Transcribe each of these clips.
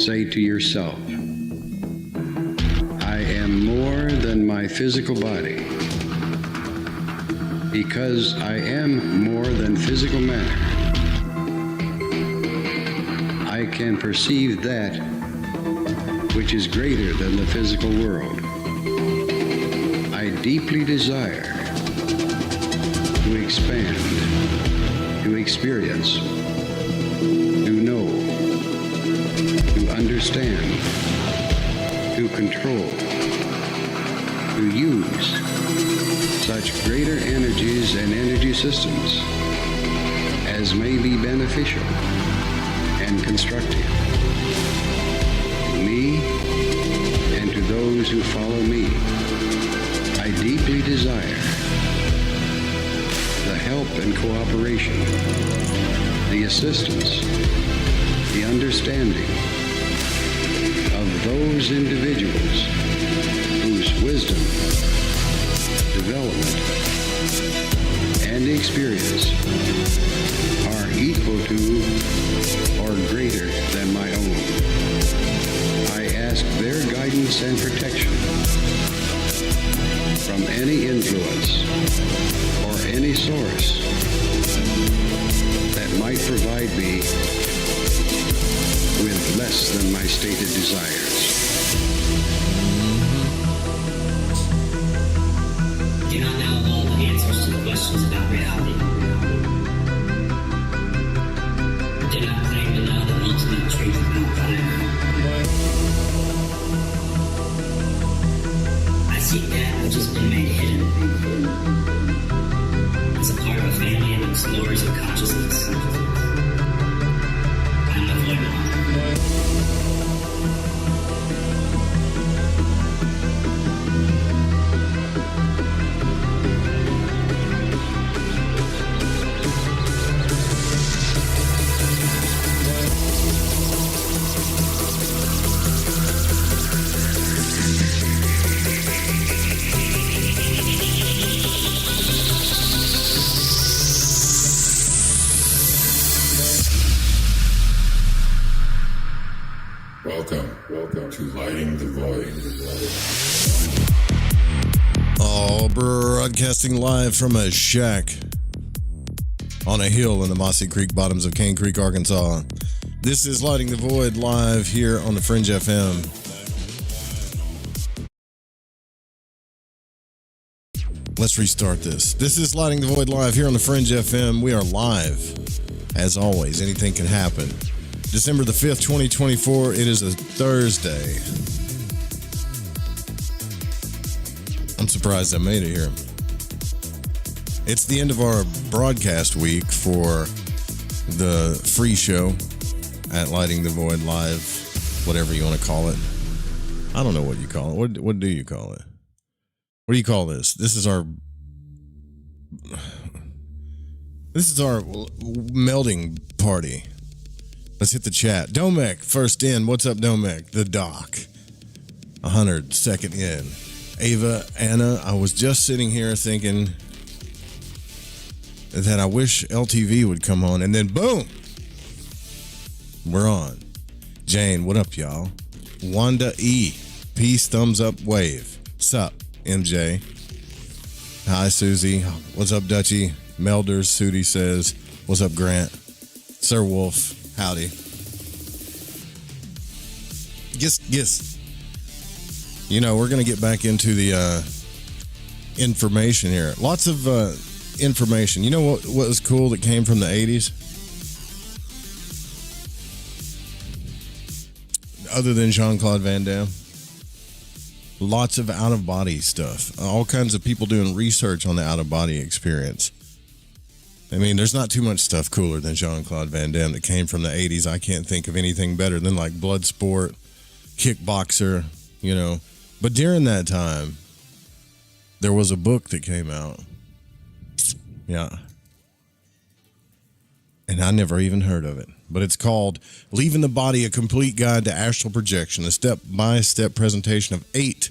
say to yourself, I am more than my physical body. Because I am more than physical matter, I can perceive that which is greater than the physical world. I deeply desire to expand, to experience, to know, to understand, to control, to use such greater energies and energy systems as may be beneficial and constructive to me and to those who follow me. I deeply desire the help and cooperation, the assistance, the understanding of those individuals whose wisdom, development, and experience are equal to or greater than my own. I ask their guidance and protection from any influence or any source that might provide me with less than my stated desires. I do not know all the answers to the questions about reality. I do not claim to know the ultimate truth about life. I seek that which has been made hidden as a part of a family of explorers of consciousness. I am the void one. Welcome to Lighting the Void. Oh, broadcasting live from a shack on a hill in the Mossy Creek bottoms of Cane Creek, Arkansas. This is Lighting the Void live here on the Fringe FM. Let's restart this. This is Lighting the Void live here on the Fringe FM. We are live. As always, anything can happen. December the 5th, 2024. It is a Thursday. I'm surprised I made it here. It's the end of our broadcast week for the free show at Lighting the Void Live, whatever you want to call it. I don't know what you call it. What do you call it? What do you call this? This is our melding party. Let's hit the chat. Domek, first in. What's up, Domek? The Doc. 100, second in. Ava, Anna, I was just sitting here thinking that I wish LTV would come on, and then boom, we're on. Jane, what up, y'all? Wanda E, peace, thumbs up, wave. Sup, MJ. Hi, Susie. What's up, Dutchie? Melders, Sudi says, what's up, Grant? Sir Wolf, howdy. Yes. You know, we're going to get back into the information here. Lots of information. You know what was cool that came from the 80s? Other than Jean-Claude Van Damme? Lots of out-of-body stuff. All kinds of people doing research on the out-of-body experience. I mean, there's not too much stuff cooler than Jean-Claude Van Damme that came from the 80s. I can't think of anything better than like Bloodsport, Kickboxer, you know. But during that time, there was a book that came out. Yeah. And I never even heard of it. But it's called Leaving the Body, A Complete Guide to Astral Projection, a step-by-step presentation of 8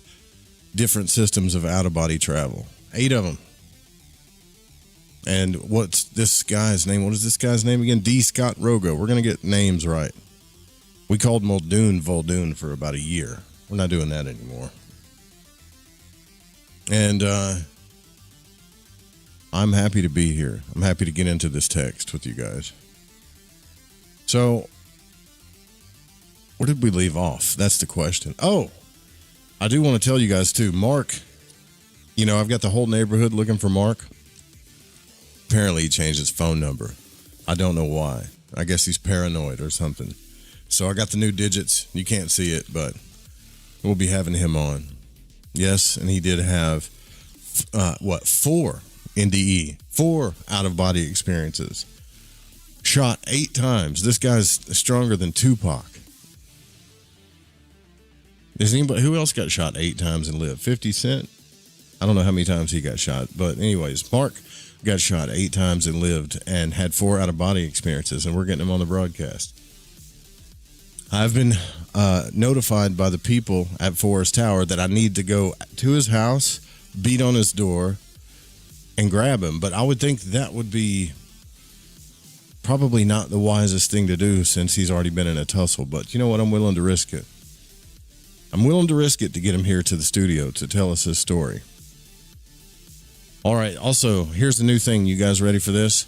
different systems of out-of-body travel. 8 of them. And what's this guy's name? What is this guy's name again? D. Scott Rogo. We're going to get names right. We called Muldoon Voldoon for about a year. We're not doing that anymore. And I'm happy to be here. I'm happy to get into this text with you guys. So, where did we leave off? That's the question. Oh, I do want to tell you guys too. Mark, I've got the whole neighborhood looking for Mark. Apparently he changed his phone number. I don't know why. I guess he's paranoid or something. So I got the new digits. You can't see it, but we'll be having him on. Yes, and he did have, 4 NDE, 4 out-of-body experiences. Shot 8 times. This guy's stronger than Tupac. Is anybody, who else got shot 8 times and lived? 50 Cent? I don't know how many times he got shot. But anyways, Mark got shot 8 times and lived and had 4 out-of-body experiences, and we're getting him on the broadcast. I've been notified by the people at Forest Tower that I need to go to his house, beat on his door, and grab him. But I would think that would be probably not the wisest thing to do since he's already been in a tussle. But you know what? I'm willing to risk it. I'm willing to risk it to get him here to the studio to tell us his story. All right. Also, here's the new thing. You guys ready for this?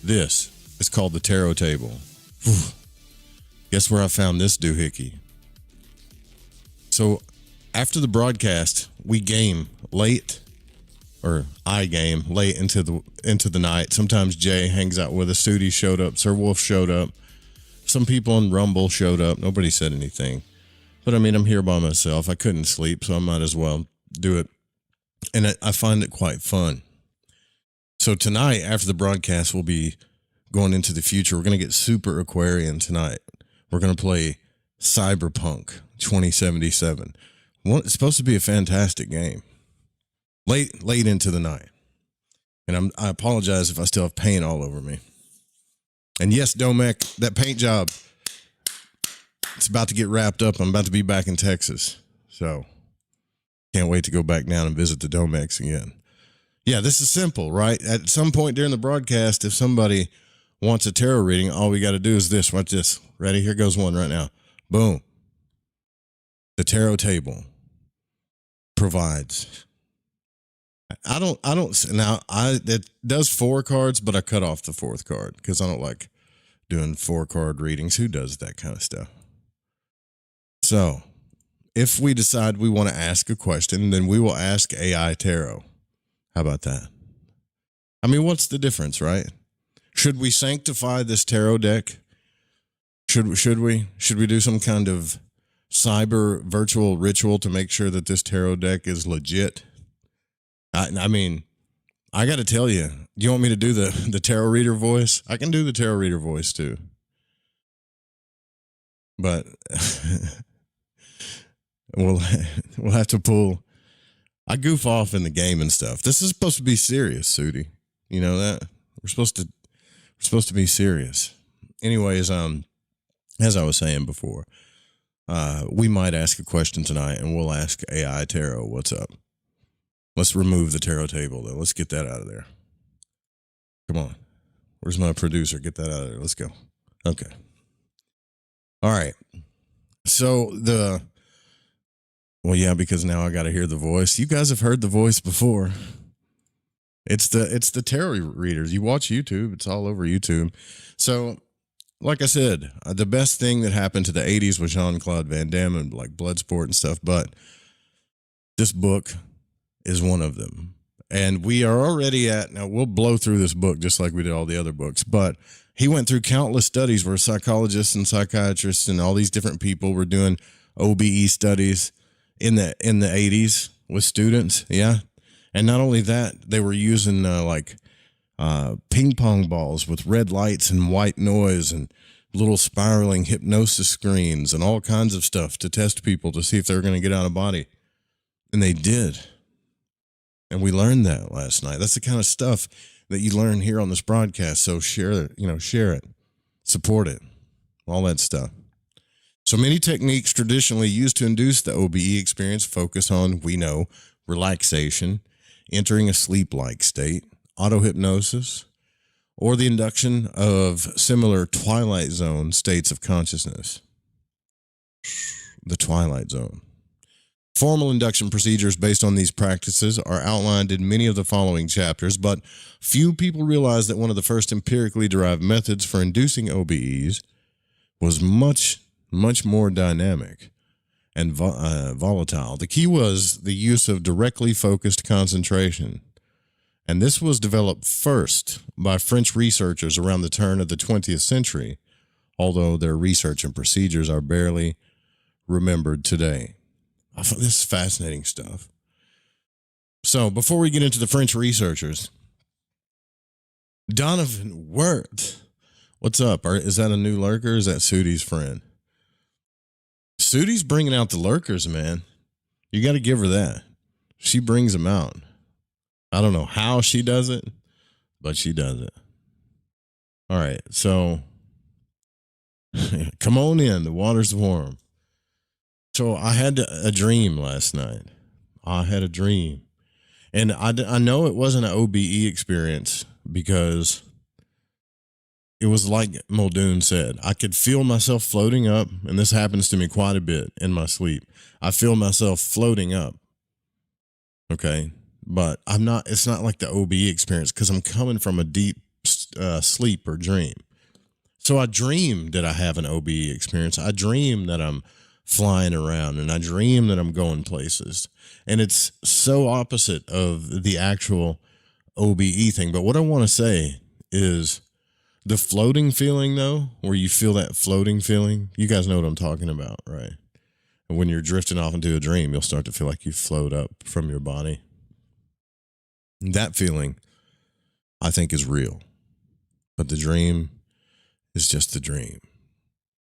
This is called the tarot table. Whew. Guess where I found this doohickey? So after the broadcast, we game late, or I game late into the night. Sometimes Jay hangs out with us. Sudi showed up. Sir Wolf showed up. Some people on Rumble showed up. Nobody said anything. But I mean, I'm here by myself. I couldn't sleep, so I might as well do it. And I find it quite fun. So tonight, after the broadcast, we'll be going into the future. We're going to get Super Aquarian tonight. We're going to play Cyberpunk 2077. It's supposed to be a fantastic game. Late into the night. And I apologize if I still have paint all over me. And yes, Domek, that paint job, it's about to get wrapped up. I'm about to be back in Texas. So can't wait to go back down and visit the Domex again. Yeah, this is simple, right? At some point during the broadcast, if somebody wants a tarot reading, all we got to do is this. Watch this. Ready? Here goes one right now. Boom. The tarot table provides. It does 4 cards, but I cut off the 4th card because I don't like doing 4-card readings. Who does that kind of stuff? So if we decide we want to ask a question, then we will ask AI Tarot. How about that? I mean, what's the difference, right? Should we sanctify this tarot deck? Should we do some kind of cyber virtual ritual to make sure that this tarot deck is legit? I mean, I got to tell you, you want me to do the tarot reader voice? I can do the tarot reader voice too. But we'll have to pull. I goof off in the game and stuff. This is supposed to be serious, Sudi. You know that? We're supposed to be serious. Anyways, as I was saying before, we might ask a question tonight, and we'll ask AI Tarot, what's up? Let's remove the tarot table, though. Let's get that out of there. Come on. Where's my producer? Get that out of there. Let's go. Okay. All right. So well, yeah, because now I got to hear the voice. You guys have heard the voice before. It's the tarot readers. You watch YouTube. It's all over YouTube. So, like I said, the best thing that happened to the 80s was Jean-Claude Van Damme and like Bloodsport and stuff. But this book is one of them. And we are already now we'll blow through this book just like we did all the other books. But he went through countless studies where psychologists and psychiatrists and all these different people were doing OBE studies in the 80s with students. Yeah. And not only that, they were using ping pong balls with red lights and white noise and little spiraling hypnosis screens and all kinds of stuff to test people to see if they were going to get out of body. And they did. And we learned that last night. That's the kind of stuff that you learn here on this broadcast. So share it, support it, all that stuff. So many techniques traditionally used to induce the OBE experience focus on, we know, relaxation, entering a sleep-like state, auto-hypnosis, or the induction of similar twilight zone states of consciousness. The twilight zone. Formal induction procedures based on these practices are outlined in many of the following chapters, but few people realize that one of the first empirically derived methods for inducing OBEs was much more dynamic and volatile. The key was the use of directly focused concentration. And this was developed first by French researchers around the turn of the 20th century, although their research and procedures are barely remembered today. I thought this is fascinating stuff. So before we get into the French researchers, Donovan Wirth, what's up? Is that a new lurker? Or is that Sudi's friend? Sudi's bringing out the lurkers, man. You got to give her that. She brings them out. I don't know how she does it, but she does it. All right, so come on in. The water's warm. So I had a dream last night. I had a dream. And I know it wasn't an OBE experience because it was like Muldoon said. I could feel myself floating up, and this happens to me quite a bit in my sleep. I feel myself floating up. Okay. But it's not like the OBE experience because I'm coming from a deep sleep or dream. So I dream that I have an OBE experience. I dream that I'm flying around and I dream that I'm going places. And it's so opposite of the actual OBE thing. But what I want to say is the floating feeling, though, where you feel that floating feeling, you guys know what I'm talking about, right? And when you're drifting off into a dream, you'll start to feel like you float up from your body. That feeling, I think, is real. But the dream is just the dream.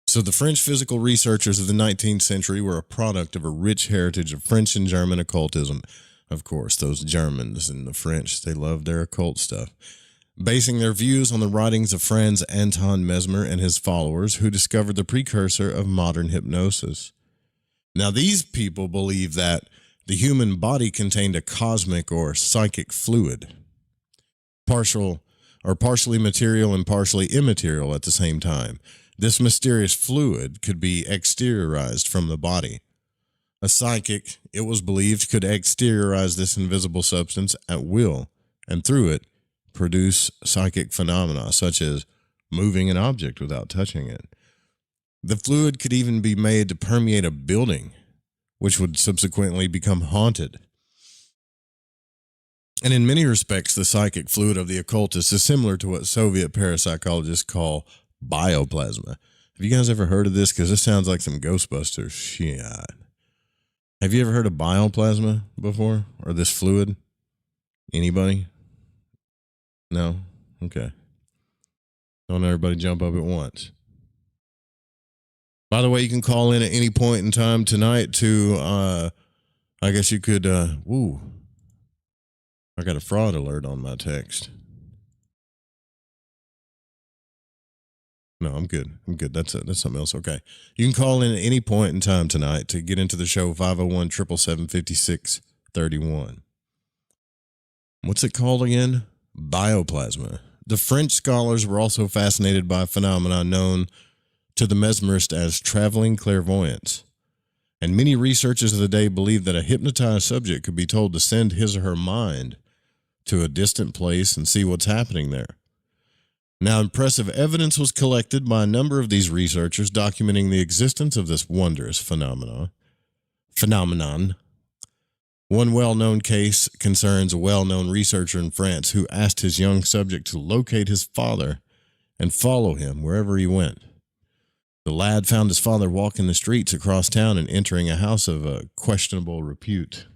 So the French physical researchers of the 19th century were a product of a rich heritage of French and German occultism. Of course, those Germans and the French, they love their occult stuff. Basing their views on the writings of Franz Anton Mesmer and his followers, who discovered the precursor of modern hypnosis. Now, these people believe that the human body contained a cosmic or psychic fluid, partially material and partially immaterial at the same time. This mysterious fluid could be exteriorized from the body. A psychic, it was believed, could exteriorize this invisible substance at will, and through it, produce psychic phenomena such as moving an object without touching it. The fluid could even be made to permeate a building, which would subsequently become haunted. And in many respects, the psychic fluid of the occultist is similar to what Soviet parapsychologists call bioplasma. Have you guys ever heard of this? Because this sounds like some Ghostbusters shit. Have you ever heard of bioplasma before? Or this fluid? Anybody? No? Okay. Don't everybody jump up at once. By the way, you can call in at any point in time tonight to, I guess you could, I got a fraud alert on my text. No, I'm good. That's something else. Okay. You can call in at any point in time tonight to get into the show, 501-777-5631. What's it called again? Bioplasma. The French scholars were also fascinated by a phenomenon known to the mesmerist as traveling clairvoyance. And many researchers of the day believed that a hypnotized subject could be told to send his or her mind to a distant place and see what's happening there. Now, impressive evidence was collected by a number of these researchers documenting the existence of this wondrous phenomenon. One well-known case concerns a well-known researcher in France who asked his young subject to locate his father and follow him wherever he went. The lad found his father walking the streets across town and entering a house of questionable repute.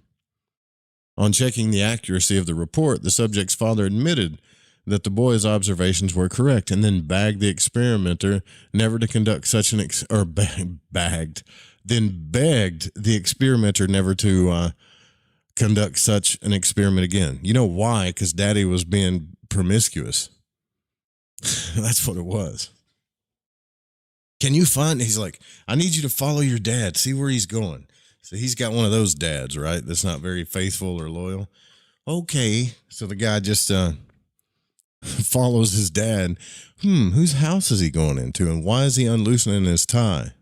On checking the accuracy of the report, the subject's father admitted that the boy's observations were correct, and then begged the experimenter never to conduct such an begged the experimenter never to conduct such an experiment again. You know why? Because Daddy was being promiscuous. That's what it was. Can you find? He's like, I need you to follow your dad. See where he's going. So he's got one of those dads, right? That's not very faithful or loyal. Okay. So the guy just follows his dad. Whose house is he going into, and why is he unloosening his tie?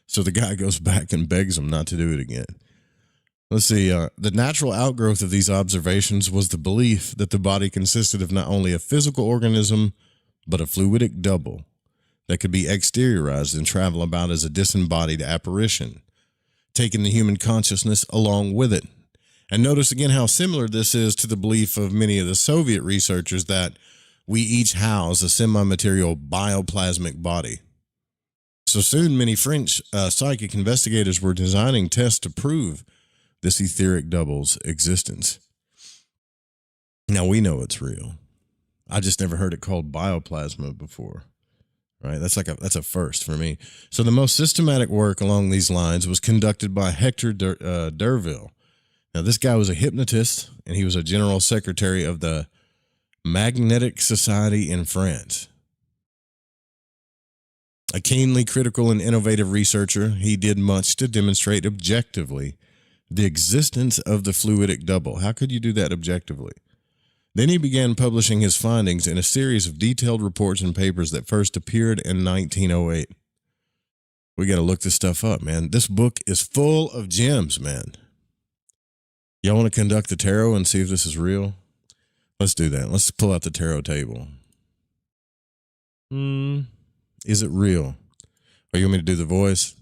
So the guy goes back and begs him not to do it again. Let's see. The natural outgrowth of these observations was the belief that the body consisted of not only a physical organism, but a fluidic double that could be exteriorized and travel about as a disembodied apparition, taking the human consciousness along with it. And notice again how similar this is to the belief of many of the Soviet researchers that we each house a semi-material bioplasmic body. So soon, many French psychic investigators were designing tests to prove this etheric double's existence. Now, we know it's real. I just never heard it called bioplasma before. Right? That's a first for me. So the most systematic work along these lines was conducted by Hector D'Urville. Now, this guy was a hypnotist, and he was a general secretary of the Magnetic Society in France. A keenly critical and innovative researcher, he did much to demonstrate objectively the existence of the fluidic double. How could you do that objectively? Then he began publishing his findings in a series of detailed reports and papers that first appeared in 1908. We got to look this stuff up, man. This book is full of gems, man. Y'all want to conduct the tarot and see if this is real? Let's do that. Let's pull out the tarot table. Is it real? Or you want me to do the voice?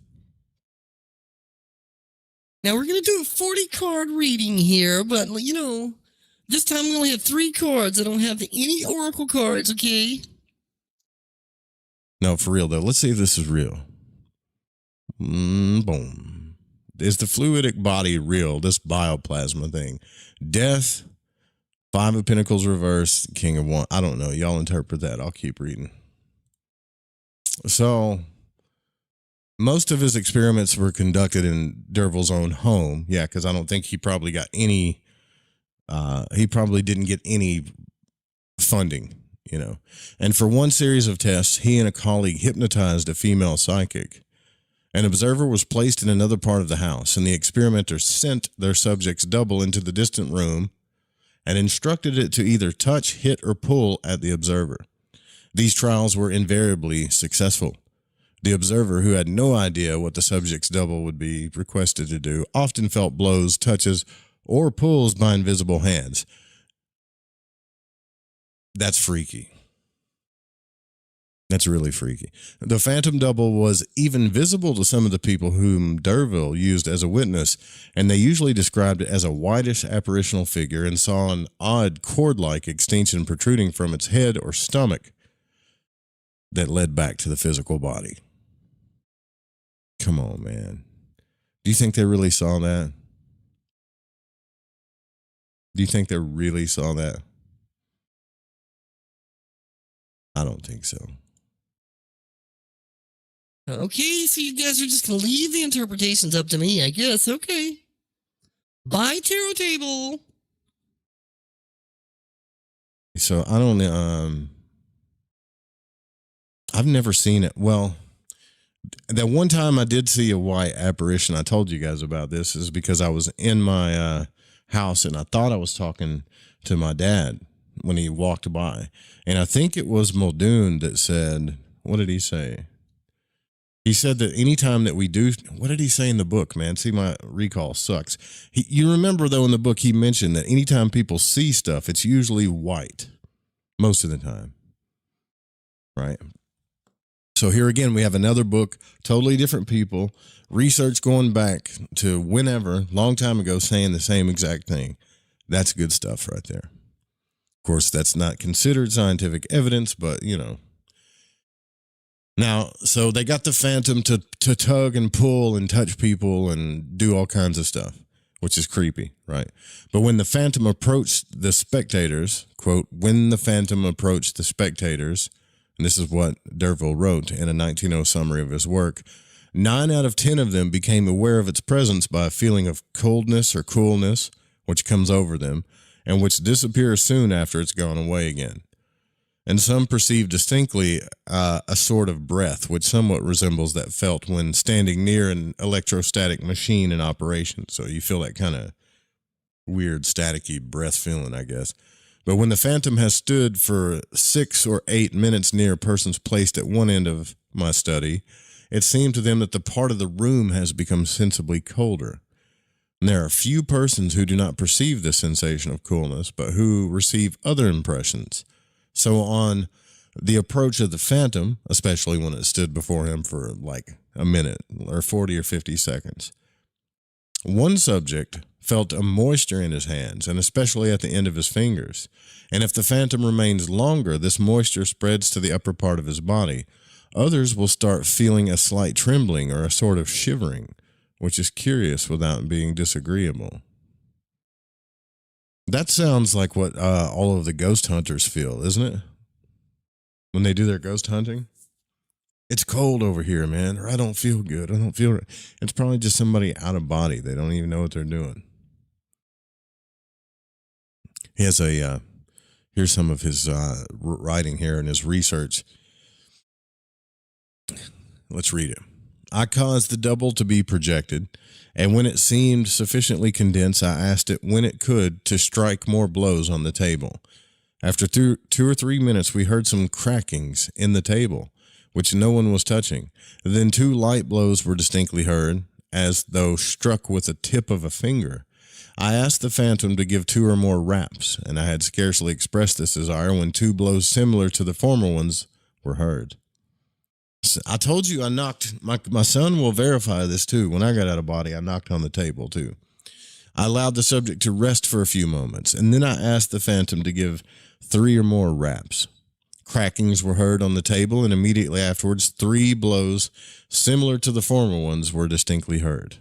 Now we're going to do a 40 card reading here, but this time we only have 3 cards. I don't have any oracle cards, okay? No, for real though. Let's see if this is real. Boom. Is the fluidic body real? This bioplasma thing. Death, 5 of Pentacles reversed, King of Wands. I don't know. Y'all interpret that. I'll keep reading. So, most of his experiments were conducted in D'Urville's own home. Yeah, because I don't think he probably got any, he probably didn't get any funding, And for one series of tests, he and a colleague hypnotized a female psychic. An observer was placed in another part of the house, and the experimenters sent their subject's double into the distant room and instructed it to either touch, hit, or pull at the observer. These trials were invariably successful. The observer, who had no idea what the subject's double would be requested to do, often felt blows, touches, or pulls by invisible hands. That's freaky. That's really freaky. The phantom double was even visible to some of the people whom D'Urville used as a witness, and they usually described it as a whitish apparitional figure and saw an odd cord-like extension protruding from its head or stomach that led back to the physical body. Come on, man. Do you think they really saw that? Do you think they really saw that? I don't think so. Okay, so you guys are just going to leave the interpretations up to me, I guess. Okay. Bye, tarot table. So I don't, I've never seen it. Well, that one time I did see a white apparition. I told you guys about this is because I was in my house and I thought I was talking to my dad when he walked by. And I think it was Muldoon that said, what did he say? He said that anytime that we do, what did he say in the book, man? See, my recall sucks. You remember, though, in the book, he mentioned that anytime people see stuff, it's usually white most of the time, right? So here again, we have another book, totally different people, research going back to whenever, long time ago, saying the same exact thing. That's good stuff right there. Of course, that's not considered scientific evidence, but, Now, so they got the phantom to tug and pull and touch people and do all kinds of stuff, which is creepy, right? But when the phantom approached the spectators, quote, when the phantom approached the spectators, and this is what D'Urville wrote in a 1900 summary of his work, 9 out of 10 of them became aware of its presence by a feeling of coldness or coolness, which comes over them, and which disappears soon after it's gone away again. And some perceive distinctly a sort of breath, which somewhat resembles that felt when standing near an electrostatic machine in operation. So you feel that kind of weird, staticky breath feeling, I guess. But when the phantom has stood for 6 or 8 minutes near persons placed at one end of my study, it seemed to them that the part of the room has become sensibly colder. And there are few persons who do not perceive this sensation of coolness, but who receive other impressions. So on the approach of the phantom, especially when it stood before him for like a minute or 40 or 50 seconds, one subject felt a moisture in his hands, and especially at the end of his fingers. And if the phantom remains longer, this moisture spreads to the upper part of his body. Others will start feeling a slight trembling or a sort of shivering, which is curious without being disagreeable. That sounds like what all of the ghost hunters feel, isn't it? When they do their ghost hunting? It's cold over here, man, or I don't feel good. I don't feel right. It's probably just somebody out of body. They don't even know what they're doing. He has here's some of his writing here and his research. Let's read it. I caused the double to be projected, and when it seemed sufficiently condensed, I asked it when it could to strike more blows on the table. After 2 or 3 minutes, we heard some crackings in the table, which no one was touching. Then 2 light blows were distinctly heard, as though struck with the tip of a finger. I asked the phantom to give 2 or more raps, and I had scarcely expressed this desire when 2 blows similar to the former ones were heard. I told you I knocked, my son will verify this too. When I got out of body, I knocked on the table too. I allowed the subject to rest for a few moments, and then I asked the phantom to give 3 or more raps. Crackings were heard on the table, and immediately afterwards 3 blows similar to the former ones were distinctly heard.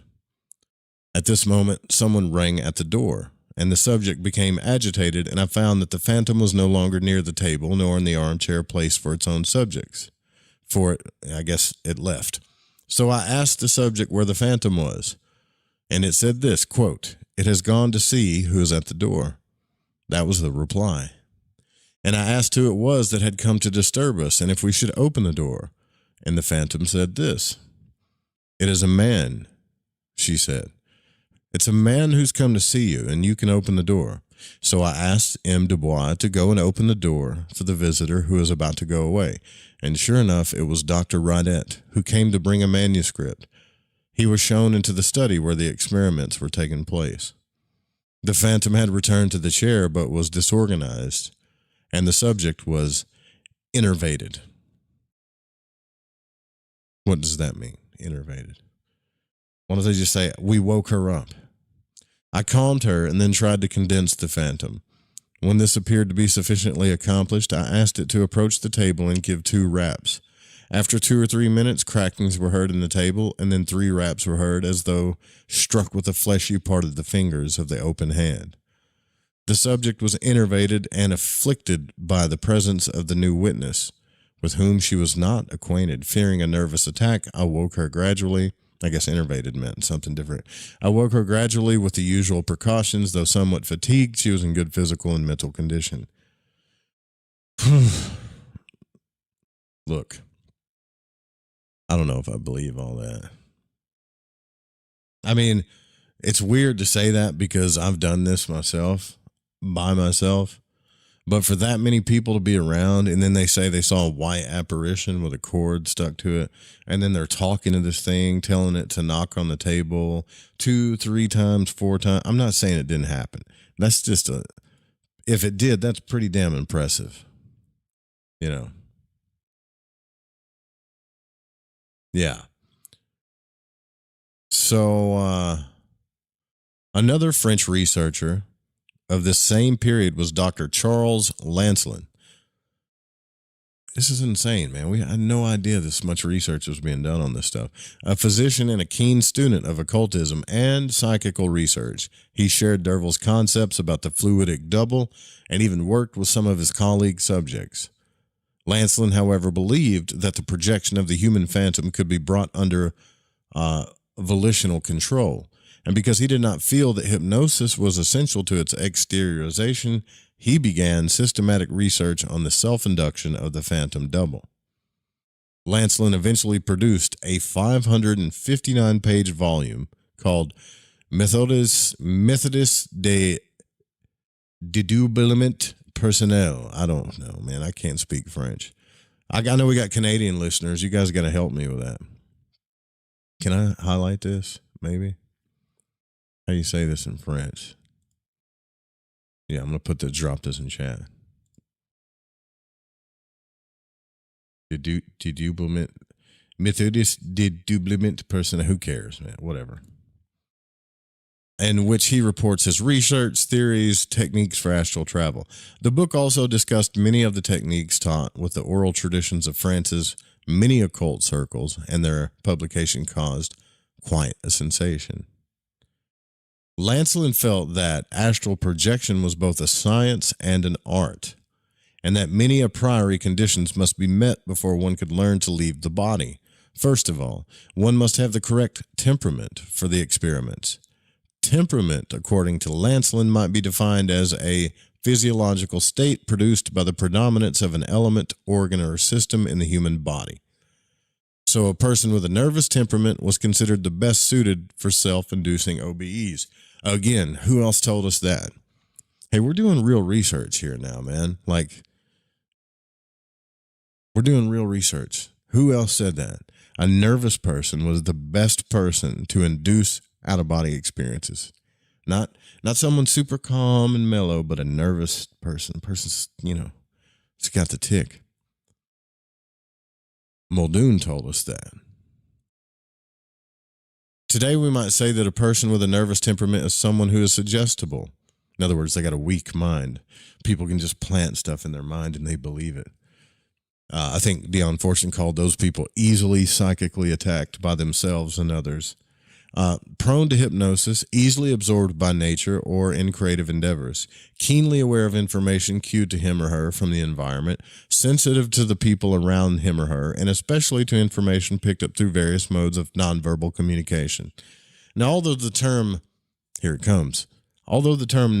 At this moment, someone rang at the door, and the subject became agitated, and I found that the phantom was no longer near the table, nor in the armchair placed for its own subjects. I guess it left. So I asked the subject where the phantom was, and it said this, quote, "It has gone to see who is at the door." That was the reply. And I asked who it was that had come to disturb us, and if we should open the door. And the phantom said this, "It is a man," she said. "It's a man who's come to see you, and you can open the door." So I asked M. Dubois to go and open the door for the visitor who was about to go away. And sure enough, it was Dr. Radet, who came to bring a manuscript. He was shown into the study where the experiments were taking place. The phantom had returned to the chair, but was disorganized, and the subject was innervated. What does that mean, innervated? Why don't they just say, we woke her up? I calmed her and then tried to condense the phantom. When this appeared to be sufficiently accomplished, I asked it to approach the table and give 2 raps. After 2 or 3 minutes, crackings were heard in the table, and then 3 raps were heard as though struck with the fleshy part of the fingers of the open hand. The subject was innervated and afflicted by the presence of the new witness, with whom she was not acquainted. Fearing a nervous attack, I woke her gradually. I guess innervated meant something different. I woke her gradually with the usual precautions. Though somewhat fatigued, she was in good physical and mental condition. Look, I don't know if I believe all that. I mean, it's weird to say that because I've done this myself, by myself. But for that many people to be around, and then they say they saw a white apparition with a cord stuck to it, and then they're talking to this thing, telling it to knock on the table 2, 3 times, 4 times. I'm not saying it didn't happen. That's just if it did, that's pretty damn impressive. You know. Yeah. So, another French researcher of this same period was Dr. Charles Lancelin. This is insane, man. We had no idea this much research was being done on this stuff. A physician and a keen student of occultism and psychical research, he shared D'Urville's concepts about the fluidic double and even worked with some of his colleague subjects. Lancelin, however, believed that the projection of the human phantom could be brought under volitional control. And because he did not feel that hypnosis was essential to its exteriorization, he began systematic research on the self-induction of the phantom double. Lancelin eventually produced a 559-page volume called Méthodes de dédoublement personnel. I don't know, man. I can't speak French. I know we got Canadian listeners. You guys got to help me with that. Can I highlight this? Maybe. How do you say this in French? Yeah, I'm gonna drop this in chat. Dédoublement, Methodist dédoublement personnel. Who cares, man? Whatever. In which he reports his research, theories, techniques for astral travel. The book also discussed many of the techniques taught with the oral traditions of France's many occult circles, and their publication caused quite a sensation. Lancelin felt that astral projection was both a science and an art, and that many a priori conditions must be met before one could learn to leave the body. First of all, one must have the correct temperament for the experiments. Temperament, according to Lancelin, might be defined as a physiological state produced by the predominance of an element, organ, or system in the human body. So a person with a nervous temperament was considered the best suited for self-inducing OBEs. Again, who else told us that? Hey, we're doing real research here now, man. Like, we're doing real research. Who else said that? A nervous person was the best person to induce out-of-body experiences. Not someone super calm and mellow, but a nervous person. Person's, it's got the tick. Muldoon told us that. Today, we might say that a person with a nervous temperament is someone who is suggestible. In other words, they got a weak mind. People can just plant stuff in their mind and they believe it. I think Dion Fortune called those people easily psychically attacked by themselves and others. Prone to hypnosis, easily absorbed by nature or in creative endeavors, keenly aware of information cued to him or her from the environment, sensitive to the people around him or her, and especially to information picked up through various modes of nonverbal communication. Now, although the term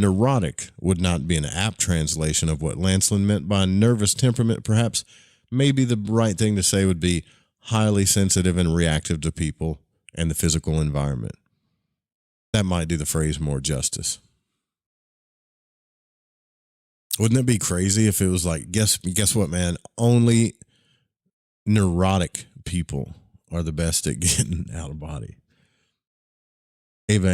neurotic would not be an apt translation of what Lancelin meant by nervous temperament, perhaps maybe the right thing to say would be highly sensitive and reactive to people and the physical environment. That might do the phrase more justice. Wouldn't it be crazy if it was like, guess what, man? Only neurotic people are the best at getting out of body. Ava,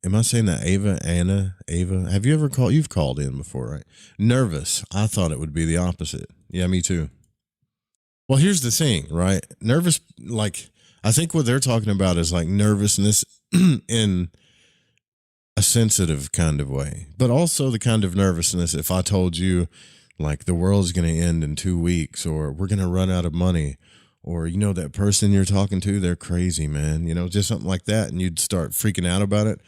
am I saying that? Ava, have you ever called? You've called in before, right? Nervous. I thought it would be the opposite. Yeah, me too. Well, here's the thing, right? Nervous, like, I think what they're talking about is like nervousness in a sensitive kind of way, but also the kind of nervousness if I told you like the world's going to end in 2 weeks, or we're going to run out of money, or, that person you're talking to, they're crazy, man, just something like that. And you'd start freaking out about it.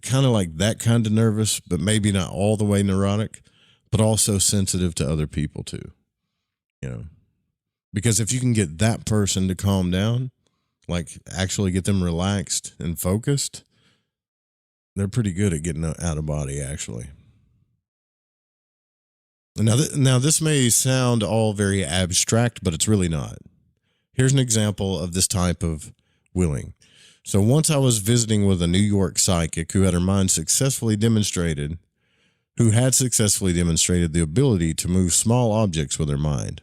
Kind of like that kind of nervous, but maybe not all the way neurotic, but also sensitive to other people too, because if you can get that person to calm down, like actually get them relaxed and focused, they're pretty good at getting out of body, actually. Now, this may sound all very abstract, but it's really not. Here's an example of this type of willing. So once I was visiting with a New York psychic who had successfully demonstrated the ability to move small objects with her mind.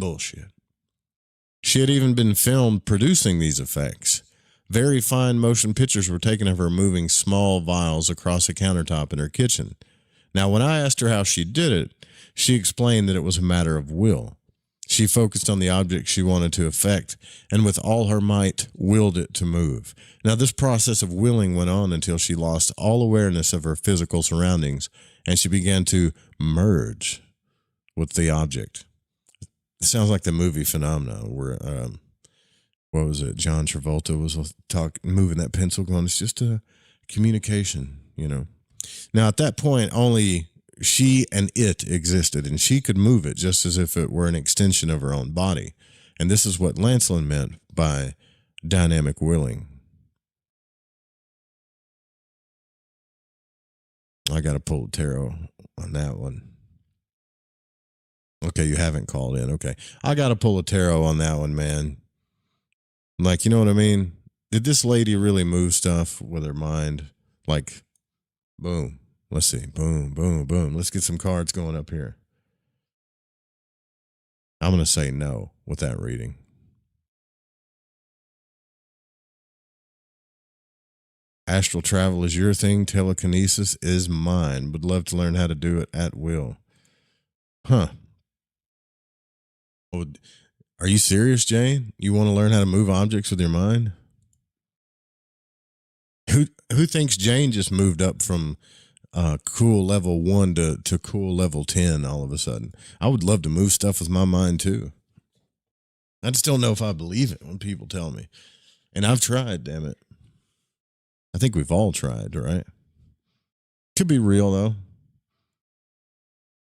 Bullshit. She had even been filmed producing these effects. Very fine motion pictures were taken of her moving small vials across a countertop in her kitchen. Now, when I asked her how she did it, she explained that it was a matter of will. She focused on the object she wanted to affect, and with all her might, willed it to move. Now, this process of willing went on until she lost all awareness of her physical surroundings, and she began to merge with the object. It sounds like the movie Phenomena, where, what was it? John Travolta was moving that pencil going, it's just a communication, Now, at that point, only she and it existed, and she could move it just as if it were an extension of her own body. And this is what Lancelin meant by dynamic willing. I got to pull a tarot on that one. Okay, you haven't called in. Okay. I got to pull a tarot on that one, man. Like, you know what I mean? Did this lady really move stuff with her mind? Like, boom. Let's see. Boom, boom, boom. Let's get some cards going up here. I'm going to say no with that reading. Astral travel is your thing. Telekinesis is mine. Would love to learn how to do it at will. Huh. Oh, are you serious, Jane? You want to learn how to move objects with your mind? Who thinks Jane just moved up from cool level 1 to cool level 10 all of a sudden? I would love to move stuff with my mind too. I just don't know if I believe it when people tell me. And I've tried, damn it. I think we've all tried, right? Could be real though.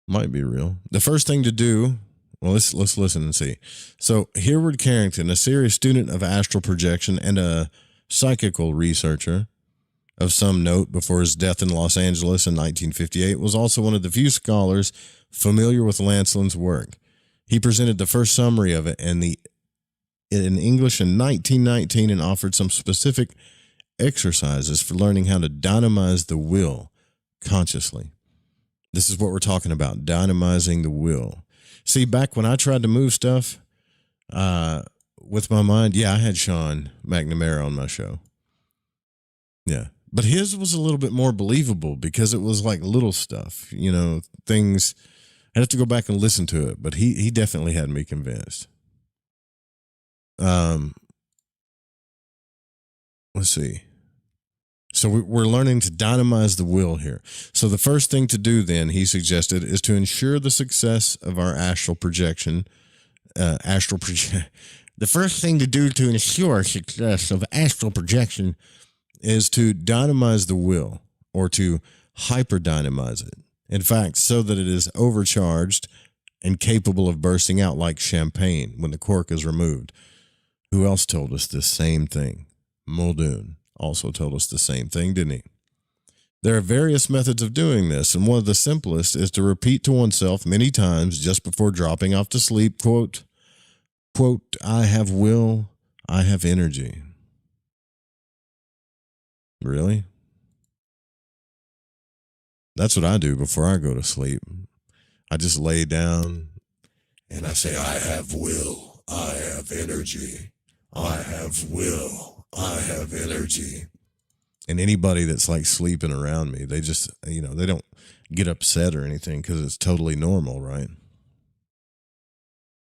Might be real. The first thing to do, well, let's listen and see. So, Hereward Carrington, a serious student of astral projection and a psychical researcher of some note before his death in Los Angeles in 1958, was also one of the few scholars familiar with Lanceland's work. He presented the first summary of it in English in 1919 and offered some specific exercises for learning how to dynamize the will consciously. This is what we're talking about, dynamizing the will. See, back when I tried to move stuff with my mind, yeah, I had Sean McNamara on my show. Yeah. But his was a little bit more believable because it was like little stuff, you know, things. I'd have to go back and listen to it, but he definitely had me convinced. Let's see. So we're learning to dynamize the will here. So the first thing to do then, he suggested, is to ensure the success of our astral projection. The first thing to do to ensure success of astral projection is to dynamize the will, or to hyperdynamize it. In fact, so that it is overcharged and capable of bursting out like champagne when the cork is removed. Who else told us this same thing? Muldoon also told us the same thing, didn't he? There are various methods of doing this, and one of the simplest is to repeat to oneself many times just before dropping off to sleep, quote, I have will, I have energy. Really? That's what I do before I go to sleep. I just lay down And I say, I have will, I have energy. I have will, I have energy. and anybody that's like sleeping around me, they just, you know, they don't get upset or anything because it's totally normal, right?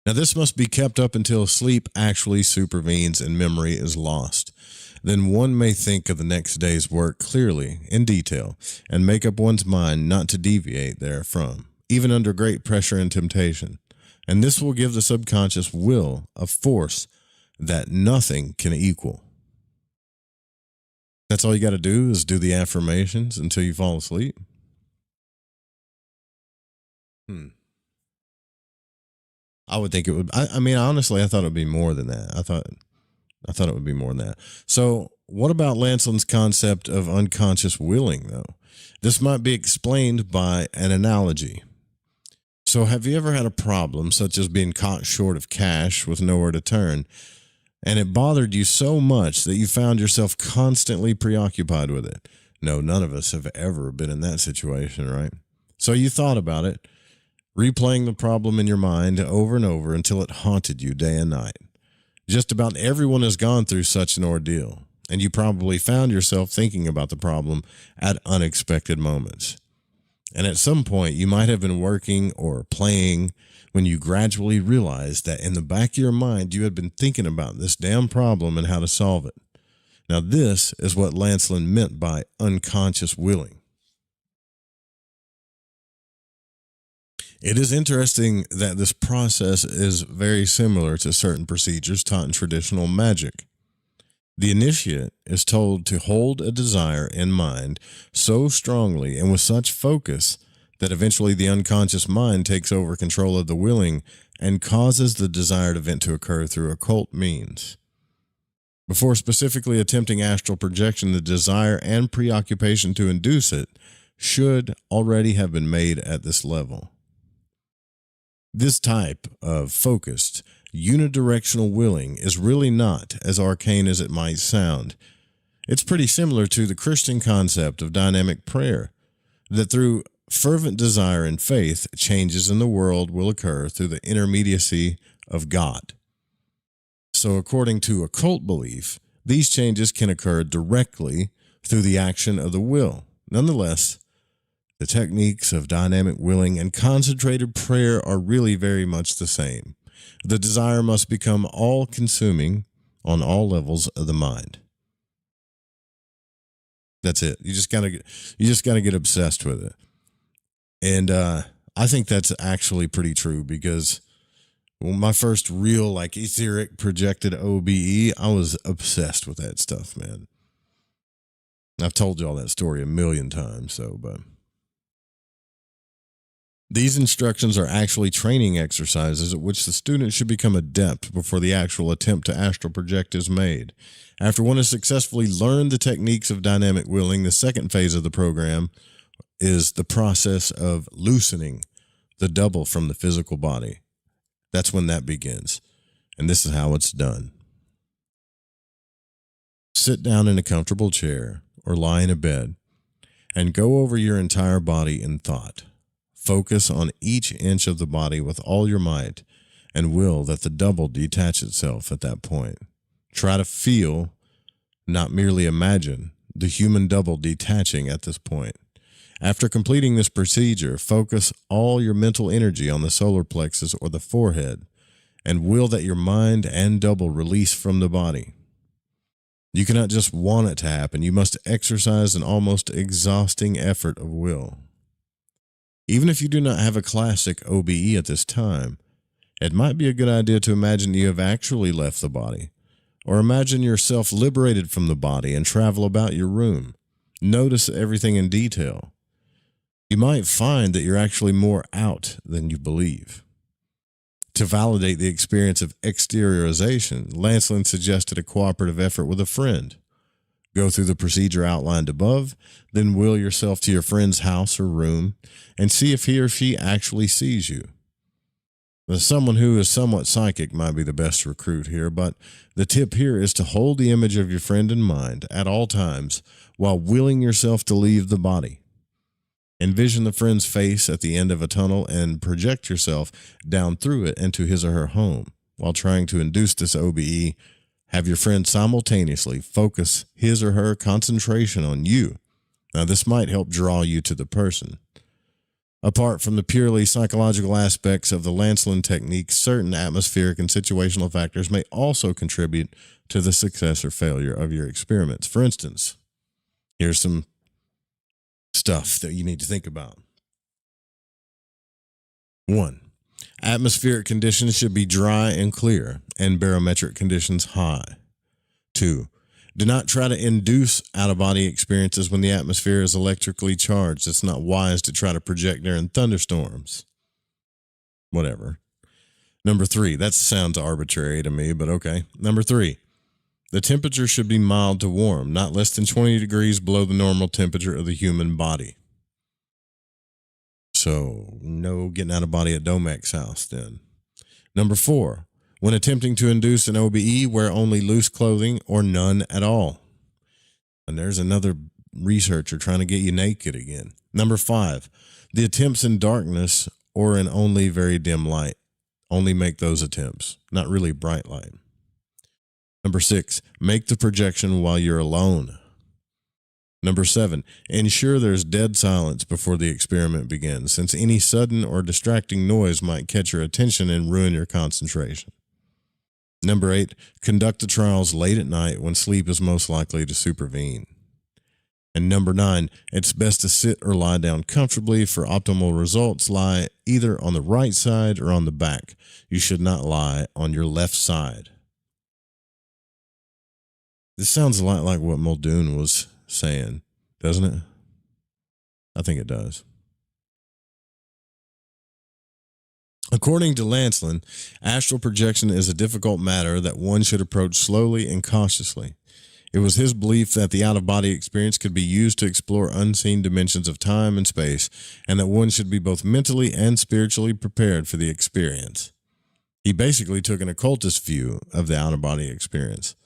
Now, this must be kept up until sleep actually supervenes and memory is lost. Then one may think of the next day's work clearly, in detail, and make up one's mind not to deviate therefrom, even under great pressure and temptation. And this will give the subconscious will a force that nothing can equal. That's all you got to do is do the affirmations until you fall asleep. I would think it would. I mean, honestly, I thought it would be more than that. I thought it would be more than that. So what about Lanceland's concept of unconscious willing, though? This might be explained by an analogy. So have you ever had a problem, such as being caught short of cash with nowhere to turn, and it bothered you so much that you found yourself constantly preoccupied with it? No, none of us have ever been in that situation, right? So you thought about it, replaying the problem in your mind over and over until it haunted you day and night. Just about everyone has gone through such an ordeal, and you probably found yourself thinking about the problem at unexpected moments. And at some point, you might have been working or playing when you gradually realized that in the back of your mind, you had been thinking about this damn problem and how to solve it. Now, this is what Lanceland meant by unconscious willing. It is interesting that this process is very similar to certain procedures taught in traditional magic. The initiate is told to hold a desire in mind so strongly and with such focus that eventually the unconscious mind takes over control of the willing and causes the desired event to occur through occult means. Before specifically attempting astral projection, the desire and preoccupation to induce it should already have been made at this level. This type of focused, unidirectional willing is really not as arcane as it might sound. It's pretty similar to the Christian concept of dynamic prayer. that through fervent desire and faith, changes in the world will occur through the intermediacy of God. So according to occult belief, these changes can occur directly through the action of the will. Nonetheless, the techniques of dynamic willing and concentrated prayer are really very much the same. The desire must become all-consuming on all levels of the mind. That's it. You just gotta get obsessed with it. And I think that's actually pretty true because my first real like etheric projected OBE, I was obsessed with that stuff, man. I've told you all that story a million times, but these instructions are actually training exercises at which the student should become adept before the actual attempt to astral project is made. After one has successfully learned the techniques of dynamic willing, the second phase of the program is the process of loosening the double from the physical body. That's when that begins. And this is how it's done. Sit down in a comfortable chair or lie in a bed and go over your entire body in thought. Focus on each inch of the body with all your might and will that the double detach itself at that point. Try to feel, not merely imagine, the human double detaching at this point. After completing this procedure, focus all your mental energy on the solar plexus or the forehead and will that your mind and double release from the body. You cannot just want it to happen. You must exercise an almost exhausting effort of will. Even if you do not have a classic OBE at this time, it might be a good idea to imagine you have actually left the body, or imagine yourself liberated from the body and travel about your room. Notice everything in detail. You might find that you're actually more out than you believe. To validate the experience of exteriorization, Lancelin suggested a cooperative effort with a friend. Go through the procedure outlined above, then will yourself to your friend's house or room and see if he or she actually sees you. Now, someone who is somewhat psychic might be the best recruit here, but the tip here is to hold the image of your friend in mind at all times while willing yourself to leave the body. Envision the friend's face at the end of a tunnel and project yourself down through it into his or her home. While trying to induce this OBE, have your friend simultaneously focus his or her concentration on you. Now, this might help draw you to the person. Apart from the purely psychological aspects of the Lancelin technique, certain atmospheric and situational factors may also contribute to the success or failure of your experiments. For instance, here's some stuff that you need to think about. 1. Atmospheric conditions should be dry and clear, and barometric conditions high. 2. Do not try to induce out-of-body experiences when the atmosphere is electrically charged. It's not wise to try to project during thunderstorms. Whatever. Number 3. That sounds arbitrary to me, but okay. Number 3. The temperature should be mild to warm, not less than 20 degrees below the normal temperature of the human body. So, no getting out of body at Domek's house then. Number 4. When attempting to induce an OBE, wear only loose clothing or none at all. And there's another researcher trying to get you naked again. Number 5. The attempts in darkness or in only very dim light. Only make those attempts, not really bright light. Number 6. Make the projection while you're alone. Number 7. Ensure there's dead silence before the experiment begins, since any sudden or distracting noise might catch your attention and ruin your concentration. Number 8. Conduct the trials late at night when sleep is most likely to supervene. And number 9. It's best to sit or lie down comfortably. For optimal results, lie either on the right side or on the back. You should not lie on your left side. This sounds a lot like what Muldoon was saying, doesn't it? I think it does. According to Lancelin, astral projection is a difficult matter that one should approach slowly and cautiously. It was his belief that the out-of-body experience could be used to explore unseen dimensions of time and space, and that one should be both mentally and spiritually prepared for the experience. He basically took an occultist view of the out-of-body experience.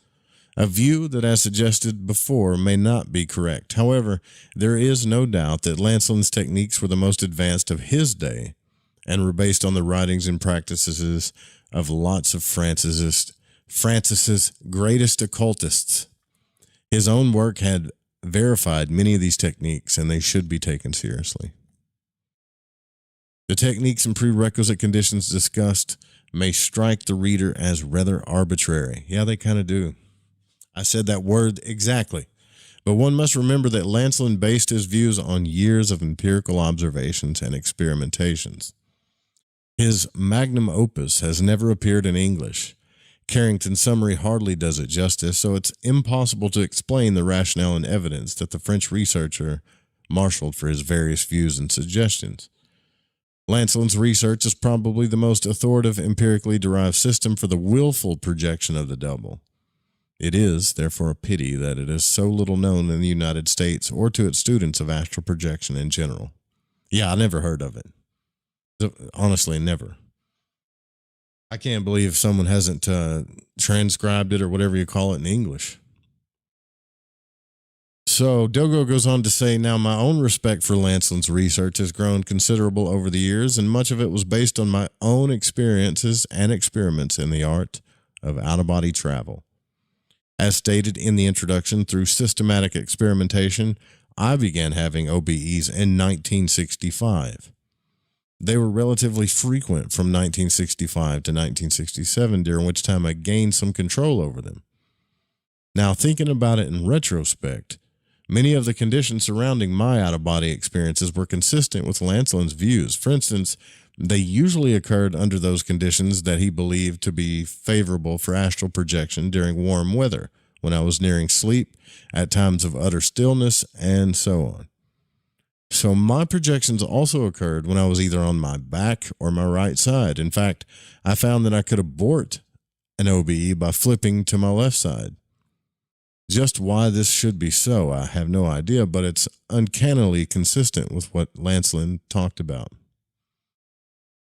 A view that, as suggested before, may not be correct. However, there is no doubt that Lanceland's techniques were the most advanced of his day and were based on the writings and practices of lots of Francis's greatest occultists. His own work had verified many of these techniques, and they should be taken seriously. The techniques and prerequisite conditions discussed may strike the reader as rather arbitrary. Yeah, they kind of do. I said that word exactly. But one must remember that Lanceland based his views on years of empirical observations and experimentations. His magnum opus has never appeared in English. Carrington's summary hardly does it justice, so it's impossible to explain the rationale and evidence that the French researcher marshaled for his various views and suggestions. Lanceland's research is probably the most authoritative empirically derived system for the willful projection of the double. It is, therefore, a pity that it is so little known in the United States or to its students of astral projection in general. Yeah, I never heard of it. Honestly, never. I can't believe someone hasn't transcribed it or whatever you call it in English. So Dogo goes on to say, now my own respect for Lanceland's research has grown considerable over the years, and much of it was based on my own experiences and experiments in the art of out-of-body travel. As stated in the introduction, through systematic experimentation, I began having OBEs in 1965. They were relatively frequent from 1965 to 1967, during which time I gained some control over them. Now, thinking about it in retrospect, many of the conditions surrounding my out-of-body experiences were consistent with Lanceland's views. For instance, they usually occurred under those conditions that he believed to be favorable for astral projection during warm weather, when I was nearing sleep, at times of utter stillness, and so on. So my projections also occurred when I was either on my back or my right side. In fact, I found that I could abort an OBE by flipping to my left side. Just why this should be so, I have no idea, but it's uncannily consistent with what Lanceland talked about.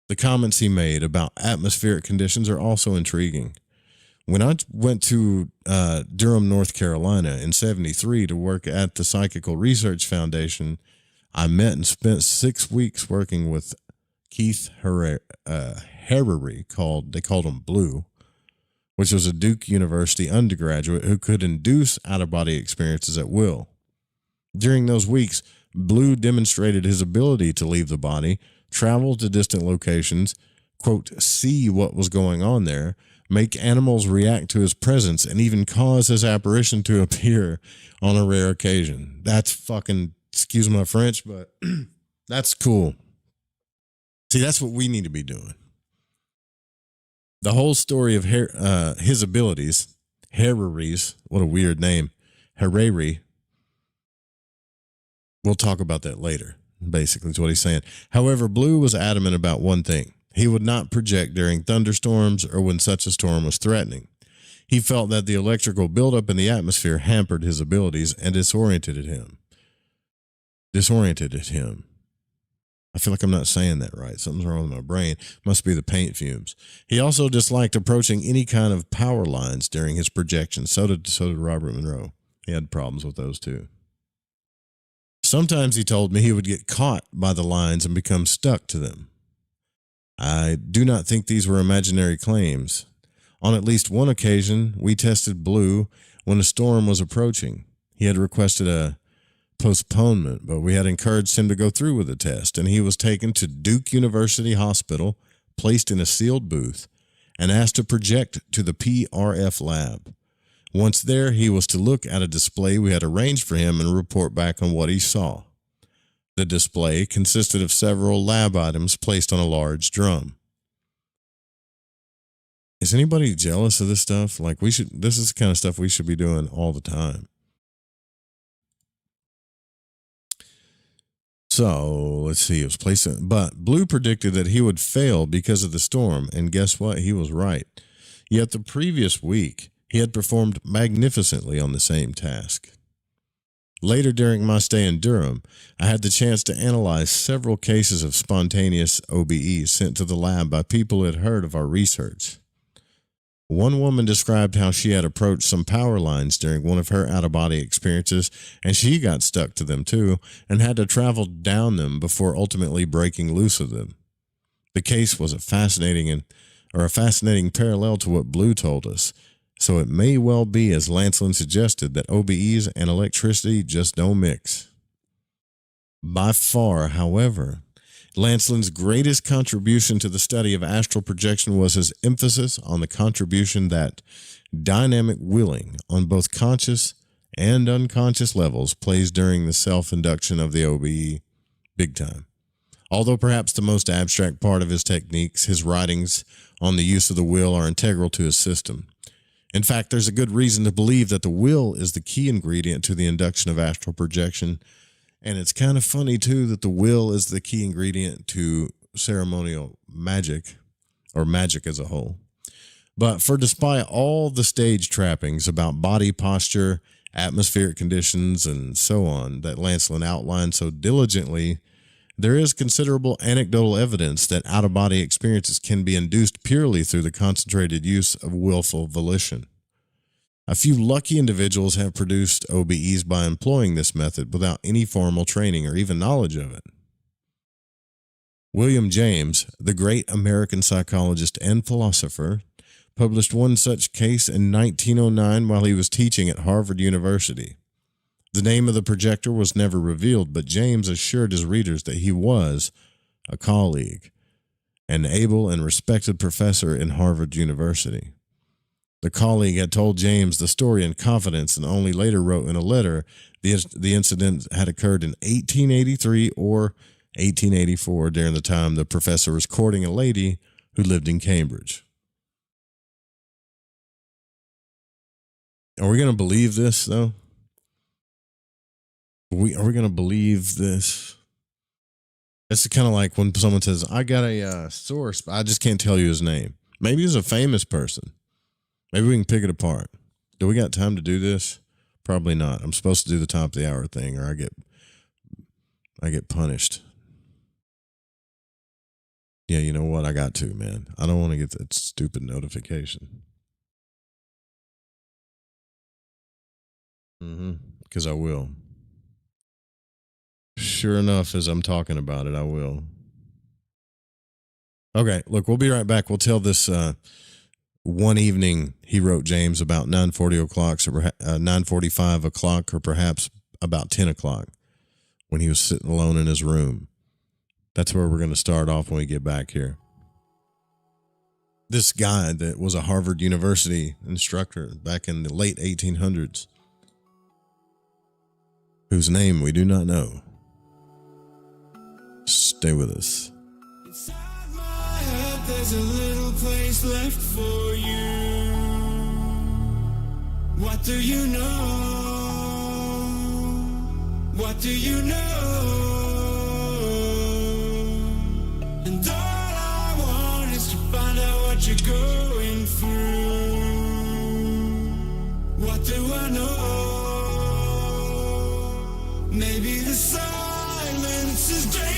The comments he made about atmospheric conditions are also intriguing. When I went to Durham, North Carolina in 1973 to work at the Psychical Research Foundation, I met and spent 6 weeks working with Keith Harary, they called him Blue, which was a Duke University undergraduate who could induce out-of-body experiences at will. During those weeks, Blue demonstrated his ability to leave the body, travel to distant locations, quote, see what was going on there, make animals react to his presence, and even cause his apparition to appear on a rare occasion. That's fucking, excuse my French, but that's cool. See, that's what we need to be doing. The whole story of his abilities, Harary's, what a weird name, Harary, we'll talk about that later, basically is what he's saying. However, Blue was adamant about one thing. He would not project during thunderstorms or when such a storm was threatening. He felt that the electrical buildup in the atmosphere hampered his abilities and disoriented him. I feel like I'm not saying that right. Something's wrong with my brain. Must be the paint fumes. He also disliked approaching any kind of power lines during his projections. So did Robert Monroe. He had problems with those too. Sometimes he told me he would get caught by the lines and become stuck to them. I do not think these were imaginary claims. On at least one occasion, we tested Blue when a storm was approaching. He had requested a postponement, but we had encouraged him to go through with the test, and he was taken to Duke University Hospital, placed in a sealed booth, and asked to project to the PRF lab. Once there, he was to look at a display we had arranged for him and report back on what he saw. The display consisted of several lab items placed on a large drum. Is anybody jealous of this stuff? This is the kind of stuff we should be doing all the time. So, let's see, it was placed, but Blue predicted that he would fail because of the storm, and guess what? He was right. Yet the previous week, he had performed magnificently on the same task. Later during my stay in Durham, I had the chance to analyze several cases of spontaneous OBEs sent to the lab by people who had heard of our research. One woman described how she had approached some power lines during one of her out-of-body experiences, and she got stuck to them too, and had to travel down them before ultimately breaking loose of them. The case was a fascinating parallel to what Blue told us, so it may well be, as Lancelin suggested, that OBEs and electricity just don't mix. By far, however, Lancelin's greatest contribution to the study of astral projection was his emphasis on the contribution that dynamic willing on both conscious and unconscious levels plays during the self-induction of the OBE big time. Although perhaps the most abstract part of his techniques, his writings on the use of the will are integral to his system. In fact, there's a good reason to believe that the will is the key ingredient to the induction of astral projection. And it's kind of funny, too, that the will is the key ingredient to ceremonial magic, or magic as a whole. But for despite all the stage trappings about body posture, atmospheric conditions, and so on that Lancelin outlined so diligently, there is considerable anecdotal evidence that out-of-body experiences can be induced purely through the concentrated use of willful volition. A few lucky individuals have produced OBEs by employing this method without any formal training or even knowledge of it. William James, the great American psychologist and philosopher, published one such case in 1909 while he was teaching at Harvard University. The name of the projector was never revealed, but James assured his readers that he was a colleague, an able and respected professor in Harvard University. The colleague had told James the story in confidence and only later wrote in a letter the incident had occurred in 1883 or 1884 during the time the professor was courting a lady who lived in Cambridge. Are we going to believe this, though? Are we going to believe this? It's kind of like when someone says, I got a source, but I just can't tell you his name. Maybe he's a famous person. Maybe we can pick it apart. Do we got time to do this? Probably not. I'm supposed to do the top of the hour thing, or I get punished. Yeah, you know what? I got to, man. I don't want to get that stupid notification. Because I will. Sure enough, as I'm talking about it, I will. Okay, look, we'll be right back. We'll tell this one evening he wrote James about 9:40 o'clock, or 9:45 o'clock, or perhaps about 10 o'clock when he was sitting alone in his room. That's where we're going to start off when we get back here. This guy that was a Harvard University instructor back in the late 1800s, whose name we do not know. Stay with us. Inside my head, there's a little place left for you. What do you know? What do you know? And all I want is to find out what you're going through. What do I know? Maybe the silence is dangerous.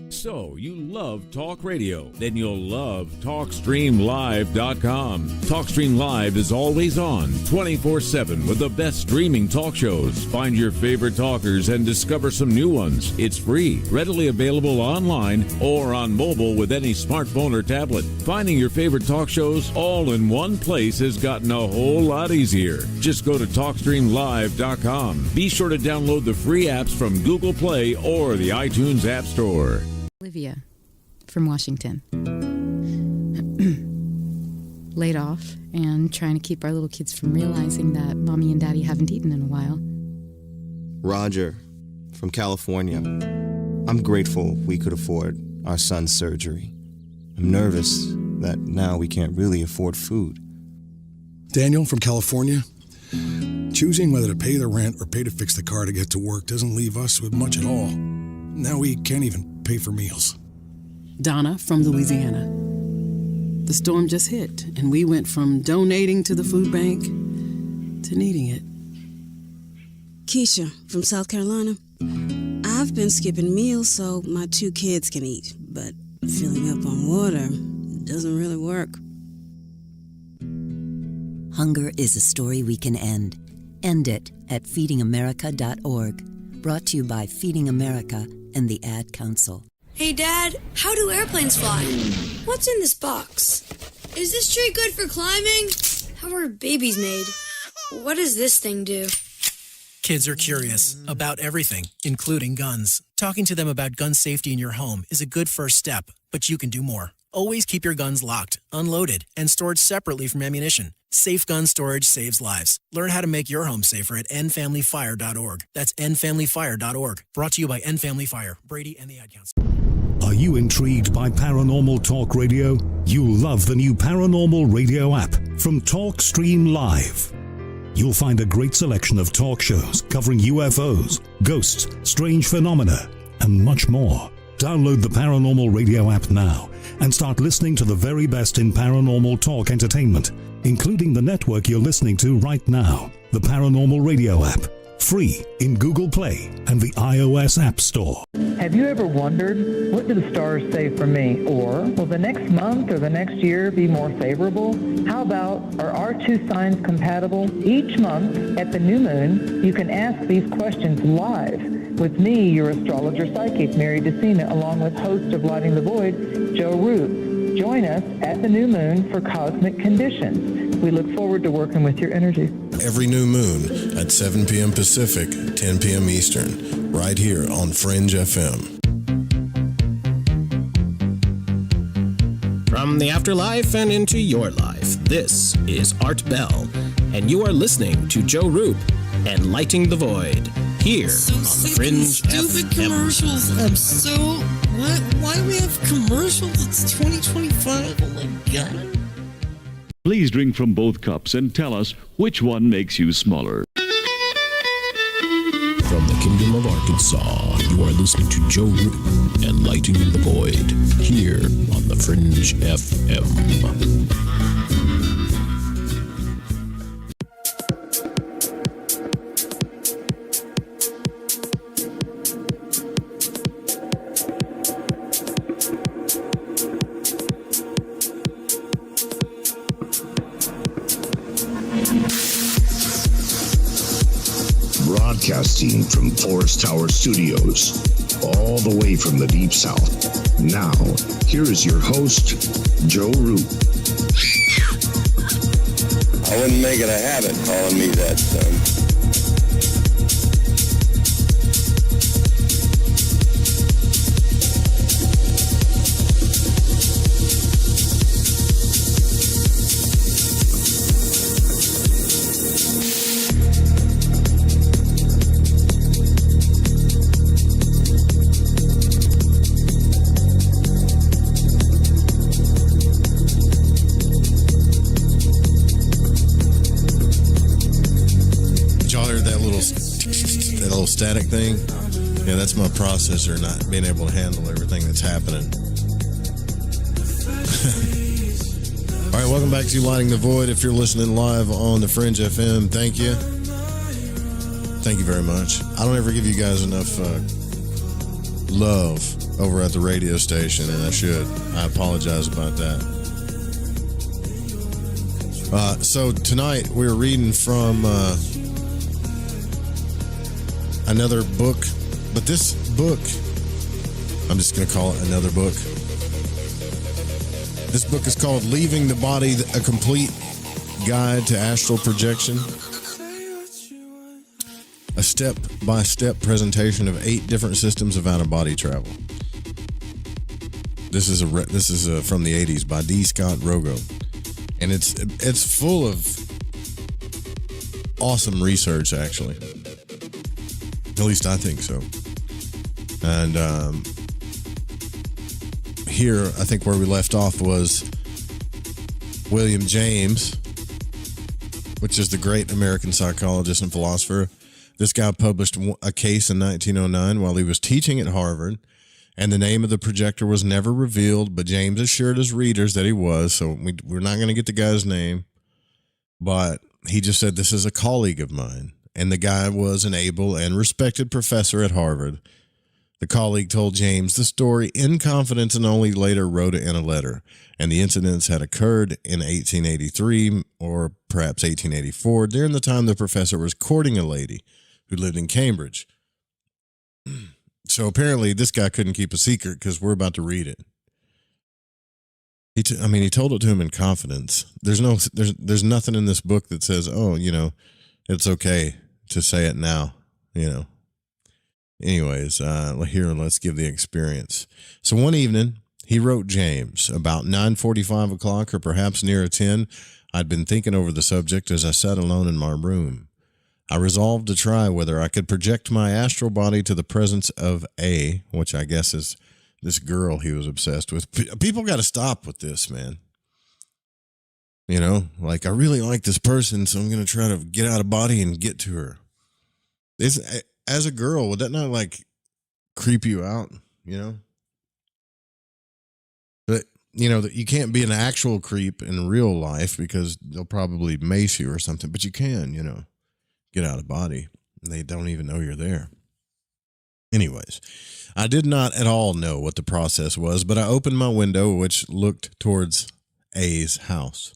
So, you love talk radio? Then you'll love TalkStreamLive.com. TalkStream Live is always on, 24/7 with the best streaming talk shows. Find your favorite talkers and discover some new ones. It's free, readily available online or on mobile with any smartphone or tablet. Finding your favorite talk shows all in one place has gotten a whole lot easier. Just go to TalkStreamLive.com. Be sure to download the free apps from Google Play or the iTunes App Store. Olivia from Washington. Laid off and trying to keep our little kids from realizing that mommy and daddy haven't eaten in a while. Roger from California. I'm grateful we could afford our son's surgery. I'm nervous that now we can't really afford food. Daniel from California. Choosing whether to pay the rent or pay to fix the car to get to work doesn't leave us with much at all. Now we can't even pay for meals. Donna from Louisiana. The storm just hit, and we went from donating to the food bank to needing it. Keisha from South Carolina. I've been skipping meals so my 2 kids can eat, but filling up on water doesn't really work. Hunger is a story we can end. End it at feedingamerica.org. Brought to you by Feeding America and the Ad Council. Hey, Dad, how do airplanes fly? What's in this box? Is this tree good for climbing? How are babies made? What does this thing do? Kids are curious about everything, including guns. Talking to them about gun safety in your home is a good first step, but you can do more. Always keep your guns locked, unloaded, and stored separately from ammunition. Safe gun storage saves lives. Learn how to make your home safer at endfamilyfire.org. That's endfamilyfire.org. Brought to you by End Family Fire, Brady and the Ad Council. Are you intrigued by Paranormal Talk Radio? You'll love the new Paranormal Radio app from TalkStream Live. You'll find a great selection of talk shows covering UFOs, ghosts, strange phenomena, and much more. Download the Paranormal Radio app now and start listening to the very best in paranormal talk entertainment, including the network you're listening to right now, the Paranormal Radio app. Free in Google Play and the iOS App Store. Have you ever wondered, what do the stars say for me? Or, will the next month or the next year be more favorable? How about, are our 2 signs compatible? Each month at the new moon, you can ask these questions live with me, your astrologer psychic, Mary DeCina, along with host of Lighting the Void, Joe Root. Join us at the new moon for Cosmic Conditions. We look forward to working with your energy. Every new moon at 7 p.m. Pacific, 10 p.m. Eastern, right here on Fringe FM. From the afterlife and into your life, this is Art Bell, and you are listening to Joe Roop and Lighting the Void here on the Fringe Stupid FM. commercials. I'm so... Why do we have commercials? It's 2025. Oh my God. Please drink from both cups and tell us which one makes you smaller. From the Kingdom of Arkansas, you are listening to Joe Roop and Lighting the Void here on the Fringe FM. Broadcasting from Forest Tower Studios, all the way from the Deep South. Now, here is your host, Joe Roop. I wouldn't make it a habit calling me that, son. Static thing, yeah, that's my processor not being able to handle everything that's happening. All right, welcome back to Lighting the Void. If you're listening live on the Fringe FM, thank you very much. I don't ever give you guys enough love over at the radio station, and I should. I apologize about that. So tonight we're reading from another book, but this book, I'm just going to call it another book. This book is called Leaving the Body, A Complete Guide to Astral Projection. A step-by-step presentation of 8 different systems of out-of-body travel. This is from the 80s by D. Scott Rogo. And it's full of awesome research, actually. At least I think so. And here, I think where we left off was William James, which is the great American psychologist and philosopher. This guy published a case in 1909 while he was teaching at Harvard, and the name of the projector was never revealed, but James assured his readers that he was, so we're not going to get the guy's name. But he just said, this is a colleague of mine. And the guy was an able and respected professor at Harvard. The colleague told James the story in confidence and only later wrote it in a letter. And the incidents had occurred in 1883 or perhaps 1884, during the time the professor was courting a lady who lived in Cambridge. So apparently this guy couldn't keep a secret because we're about to read it. He told it to him in confidence. There's nothing in this book that says, oh, it's okay to say it now, Anyways, here, let's give the experience. So one evening, he wrote James, about 9:45 o'clock or perhaps nearer 10, I'd been thinking over the subject as I sat alone in my room. I resolved to try whether I could project my astral body to the presence of A, which I guess is this girl he was obsessed with. People got to stop with this, man. I really like this person, so I'm going to try to get out of body and get to her. As a girl, would that not, creep you out, But, that you can't be an actual creep in real life because they'll probably mace you or something, but you can, get out of body. They don't even know you're there. Anyways, I did not at all know what the process was, but I opened my window, which looked towards A's house,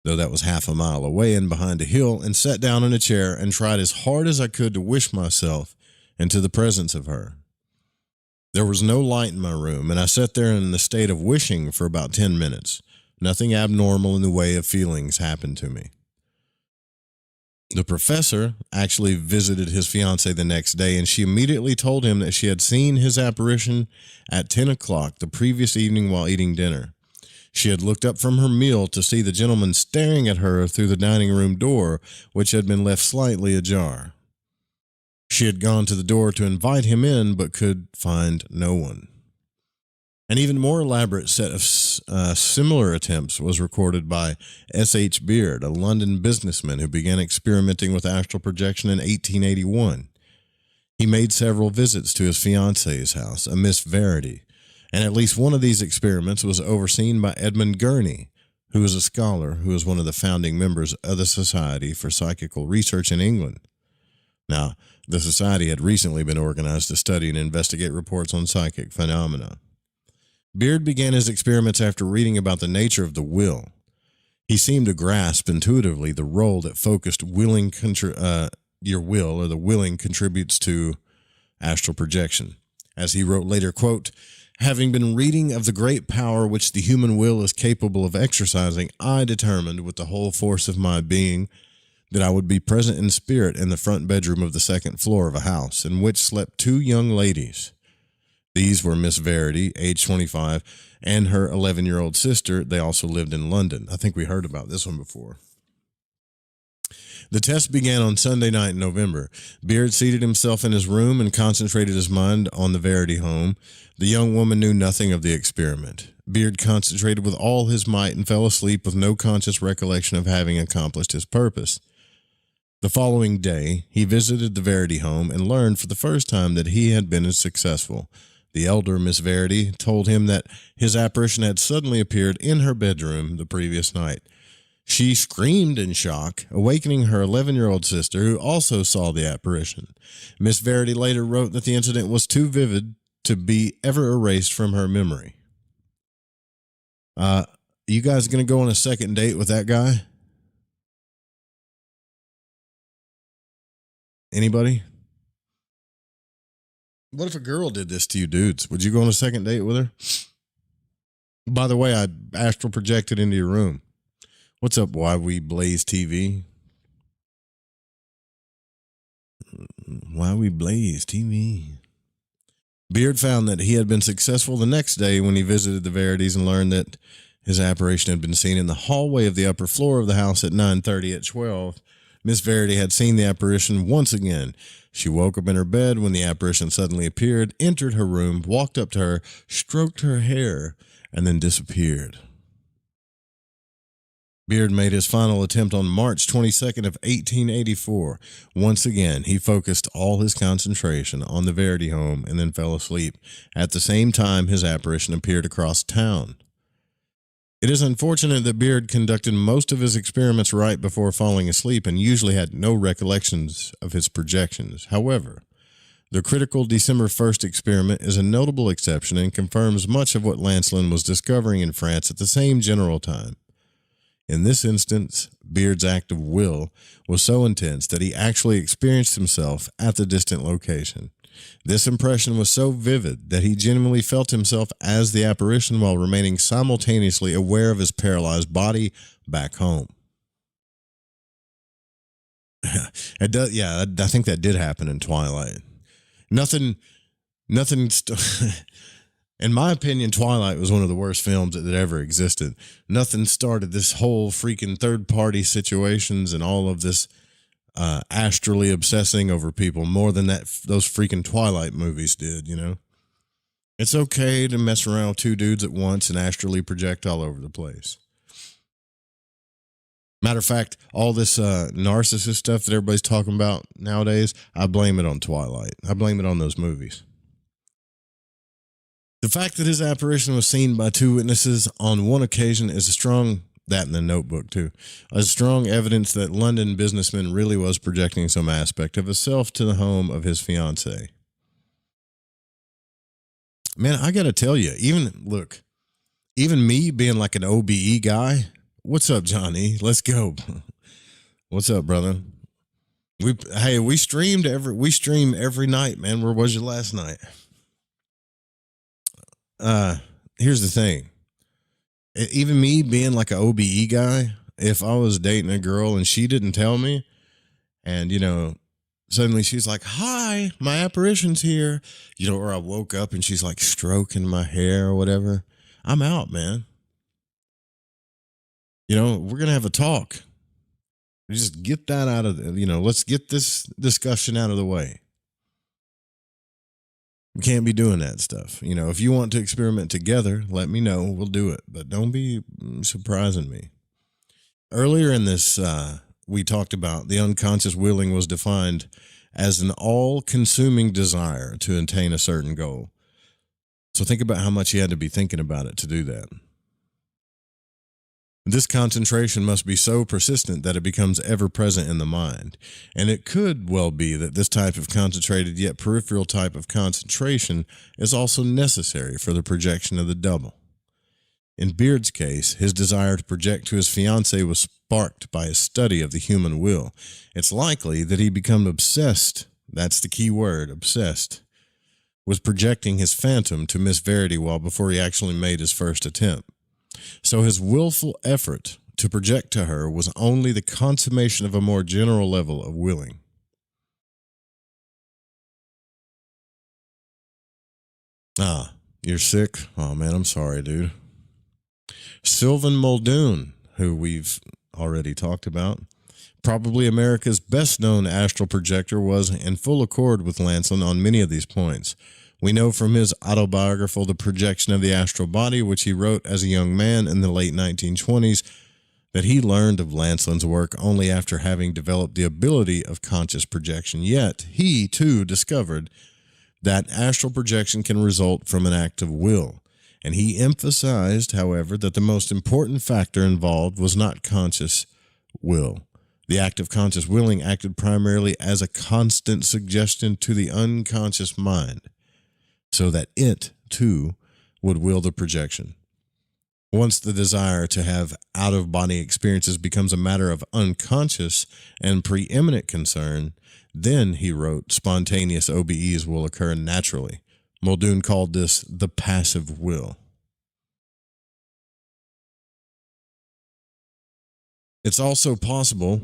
though that was half a mile away and behind a hill, and sat down in a chair and tried as hard as I could to wish myself into the presence of her. There was no light in my room, and I sat there in the state of wishing for about 10 minutes. Nothing abnormal in the way of feelings happened to me. The professor actually visited his fiancée the next day, and she immediately told him that she had seen his apparition at 10 o'clock the previous evening while eating dinner. She had looked up from her meal to see the gentleman staring at her through the dining room door, which had been left slightly ajar. She had gone to the door to invite him in, but could find no one. An even more elaborate set of similar attempts was recorded by S.H. Beard, a London businessman who began experimenting with astral projection in 1881. He made several visits to his fiancée's house, a Miss Verity, and at least one of these experiments was overseen by Edmund Gurney, who was a scholar who was one of the founding members of the Society for Psychical Research in England. Now, the society had recently been organized to study and investigate reports on psychic phenomena. Beard began his experiments after reading about the nature of the will. He seemed to grasp intuitively the role that focused your will, or the willing, contributes to astral projection. As he wrote later, quote, having been reading of the great power which the human will is capable of exercising, I determined with the whole force of my being that I would be present in spirit in the front bedroom of the second floor of a house in which slept two young ladies. These were Miss Verity, age 25, and her 11-year-old sister. They also lived in London. I think we heard about this one before. The test began on Sunday night in November. Beard seated himself in his room and concentrated his mind on the Verity home. The young woman knew nothing of the experiment. Beard concentrated with all his might and fell asleep with no conscious recollection of having accomplished his purpose. The following day, he visited the Verity home and learned for the first time that he had been successful. The elder Miss Verity told him that his apparition had suddenly appeared in her bedroom the previous night. She screamed in shock, awakening her 11-year-old sister, who also saw the apparition. Miss Verity later wrote that the incident was too vivid to be ever erased from her memory. You guys going to go on a second date with that guy? Anybody? What if a girl did this to you dudes? Would you go on a second date with her? By the way, I astral projected into your room. What's up, Why We Blaze TV? Why We Blaze TV. Beard found that he had been successful the next day when he visited the Verities and learned that his apparition had been seen in the hallway of the upper floor of the house at 9:30 at 12. Miss Verity had seen the apparition once again. She woke up in her bed when the apparition suddenly appeared, entered her room, walked up to her, stroked her hair, and then disappeared. Beard made his final attempt on March 22nd of 1884. Once again, he focused all his concentration on the Verity home and then fell asleep. At the same time, his apparition appeared across town. It is unfortunate that Beard conducted most of his experiments right before falling asleep and usually had no recollections of his projections. However, the critical December 1st experiment is a notable exception and confirms much of what Lancelin was discovering in France at the same general time. In this instance, Beard's act of will was so intense that he actually experienced himself at the distant location. This impression was so vivid that he genuinely felt himself as the apparition while remaining simultaneously aware of his paralyzed body back home. It does, yeah, I think that did happen in Twilight. Nothing, in my opinion, Twilight was one of the worst films that ever existed. Nothing started this whole freaking third-party situations and all of this astrally obsessing over people more than those freaking Twilight movies did, you know? It's okay to mess around with two dudes at once and astrally project all over the place. Matter of fact, all this narcissist stuff that everybody's talking about nowadays, I blame it on Twilight. I blame it on those movies. The fact that his apparition was seen by two witnesses on one occasion is a strong, that in the Notebook too, a strong evidence that London businessman really was projecting some aspect of himself to the home of his fiancée. Man, I got to tell you, even me being like an OBE guy, what's up, Johnny? Let's go. What's up, brother? We stream every night, man. Where was you last night? Here's the thing. Even me being like an OBE guy, if I was dating a girl and she didn't tell me, and, you know, suddenly she's like, hi, my apparition's here, you know, or I woke up and she's like stroking my hair or whatever, I'm out, man. You know, we're going to have a talk. Just get that out of the, you know, let's get this discussion out of the way. We can't be doing that stuff. You know, if you want to experiment together, let me know. We'll do it. But don't be surprising me. Earlier in this, we talked about the unconscious willing was defined as an all-consuming desire to attain a certain goal. So think about how much you had to be thinking about it to do that. This concentration must be so persistent that it becomes ever present in the mind. And it could well be that this type of concentrated yet peripheral type of concentration is also necessary for the projection of the double. In Beard's case, his desire to project to his fiancée was sparked by his study of the human will. It's likely that he became obsessed, that's the key word, obsessed, with projecting his phantom to Miss Verity while before he actually made his first attempt. So his willful effort to project to her was only the consummation of a more general level of willing. Ah, you're sick? Oh man, I'm sorry, dude. Sylvan Muldoon, who we've already talked about, probably America's best-known astral projector, was in full accord with Lancelin on many of these points. We know from his autobiography, The Projection of the Astral Body, which he wrote as a young man in the late 1920s, that he learned of Lancelin's work only after having developed the ability of conscious projection. Yet, he, too, discovered that astral projection can result from an act of will. And he emphasized, however, that the most important factor involved was not conscious will. The act of conscious willing acted primarily as a constant suggestion to the unconscious mind, so that it, too, would will the projection. Once the desire to have out-of-body experiences becomes a matter of unconscious and preeminent concern, then, he wrote, spontaneous OBEs will occur naturally. Muldoon called this the passive will. It's also possible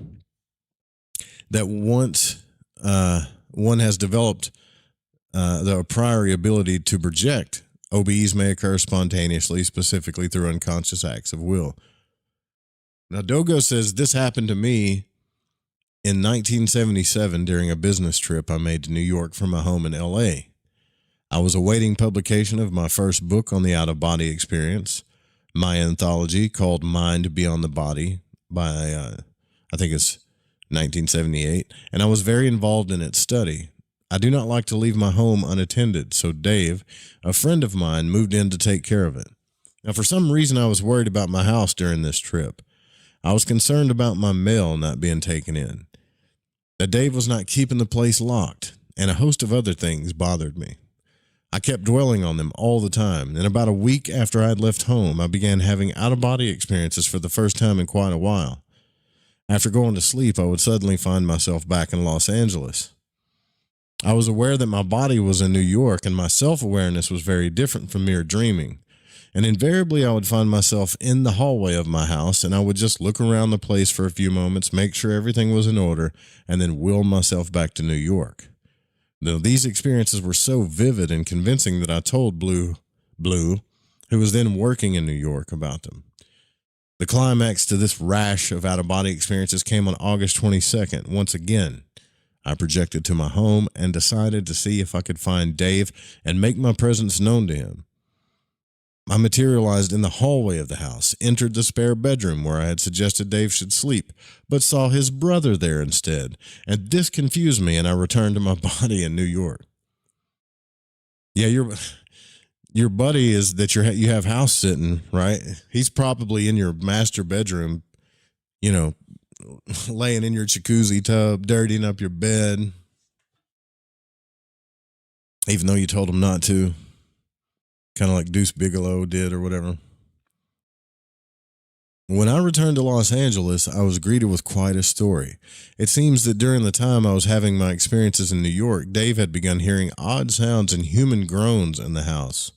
that once one has developed the prior ability to project, OBEs may occur spontaneously, specifically through unconscious acts of will. Now, Dogo says, this happened to me in 1977 during a business trip I made to New York from my home in L.A. I was awaiting publication of my first book on the out-of-body experience, my anthology called Mind Beyond the Body by, I think it's 1978, and I was very involved in its study. I do not like to leave my home unattended, so Dave, a friend of mine, moved in to take care of it. Now, for some reason, I was worried about my house during this trip. I was concerned about my mail not being taken in, that Dave was not keeping the place locked, and a host of other things bothered me. I kept dwelling on them all the time, and about a week after I had left home, I began having out-of-body experiences for the first time in quite a while. After going to sleep, I would suddenly find myself back in Los Angeles. I was aware that my body was in New York, and my self-awareness was very different from mere dreaming. And invariably, I would find myself in the hallway of my house, and I would just look around the place for a few moments, make sure everything was in order, and then will myself back to New York. Though these experiences were so vivid and convincing that I told Blue, who was then working in New York, about them. The climax to this rash of out-of-body experiences came on August 22nd. Once again, I projected to my home and decided to see if I could find Dave and make my presence known to him. I materialized in the hallway of the house, entered the spare bedroom where I had suggested Dave should sleep, but saw his brother there instead, and this confused me, and I returned to my body in New York. Yeah, your buddy is that you have house sitting, right? He's probably in your master bedroom, laying in your jacuzzi tub, dirtying up your bed, even though you told him not to. Kind of like Deuce Bigelow did or whatever. When I returned to Los Angeles, I was greeted with quite a story. It seems that during the time I was having my experiences in New York, Dave had begun hearing odd sounds and human groans in the house.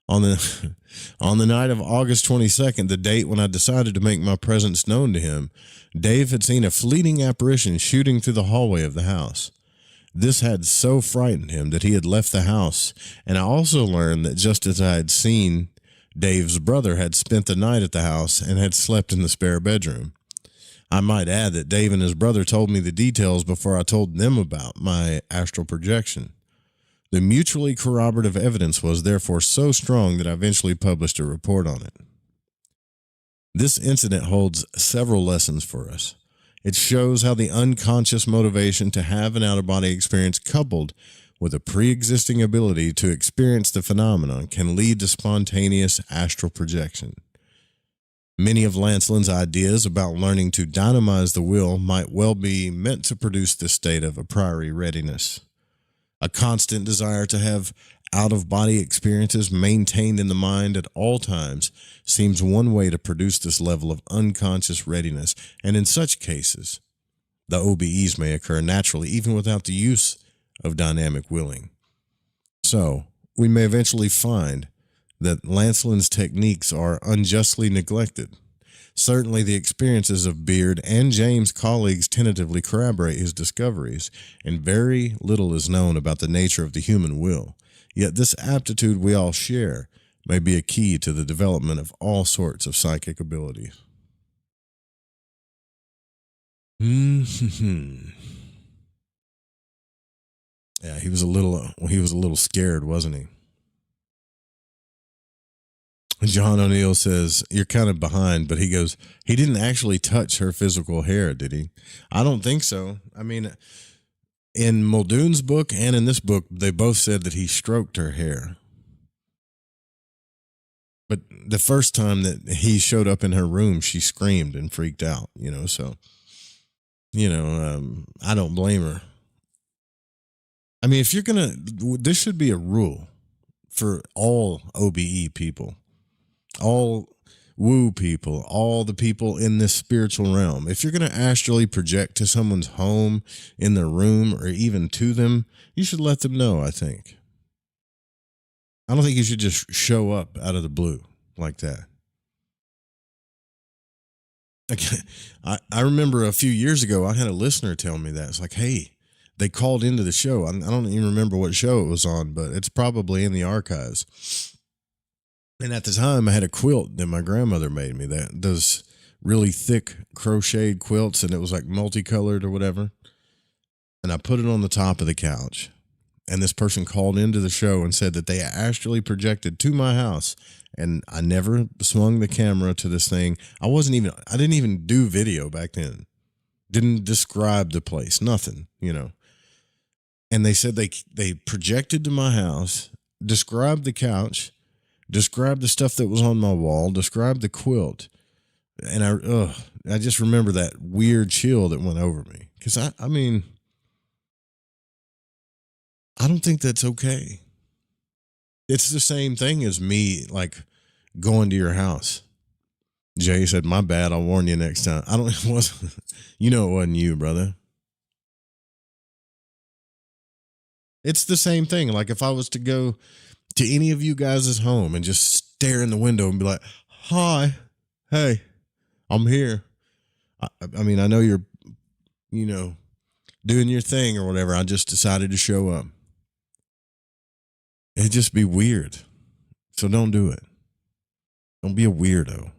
On the night of August 22nd, the date when I decided to make my presence known to him, Dave had seen a fleeting apparition shooting through the hallway of the house. This had so frightened him that he had left the house, and I also learned that just as I had seen, Dave's brother had spent the night at the house and had slept in the spare bedroom. I might add that Dave and his brother told me the details before I told them about my astral projection. The mutually corroborative evidence was therefore so strong that I eventually published a report on it. This incident holds several lessons for us. It shows how the unconscious motivation to have an out-of-body experience coupled with a pre-existing ability to experience the phenomenon can lead to spontaneous astral projection. Many of Lanceland's ideas about learning to dynamize the will might well be meant to produce this state of a priori readiness. A constant desire to have out-of-body experiences maintained in the mind at all times seems one way to produce this level of unconscious readiness, and in such cases, the OBEs may occur naturally even without the use of dynamic willing. So, we may eventually find that Lanceland's techniques are unjustly neglected. Certainly, the experiences of Beard and James' colleagues tentatively corroborate his discoveries, and very little is known about the nature of the human will. Yet this aptitude we all share may be a key to the development of all sorts of psychic abilities. Yeah, he was a little scared, wasn't he? John O'Neill says, you're kind of behind, but he goes, he didn't actually touch her physical hair, did he? I don't think so. I mean, in Muldoon's book and in this book, they both said that he stroked her hair. But the first time that he showed up in her room, she screamed and freaked out, so, I don't blame her. I mean, if you're this should be a rule for all OBE people, all woo people, all the people in this spiritual realm. If you're going to astrally project to someone's home, in their room, or even to them, you should let them know, I think. I don't think you should just show up out of the blue like that. I remember a few years ago, I had a listener tell me that. It's like, hey, they called into the show. I don't even remember what show it was on, but it's probably in the archives. And at the time, I had a quilt that my grandmother made me, those really thick crocheted quilts, and it was like multicolored or whatever. And I put it on the top of the couch. And this person called into the show and said that they astrally projected to my house. And I never swung the camera to this thing. I didn't even do video back then. Didn't describe the place, nothing, And they said they projected to my house, described the couch, Describe the stuff that was on my wall. Describe the quilt. And I just remember that weird chill that went over me. Because, I mean, I don't think that's okay. It's the same thing as me, like, going to your house. Jay said, my bad, I'll warn you next time. It wasn't, it wasn't you, brother. It's the same thing. Like if I was to go to any of you guys' home and just stare in the window and be like, hi, hey, I'm here. I mean, I know you're, doing your thing or whatever. I just decided to show up. It'd just be weird. So don't do it. Don't be a weirdo.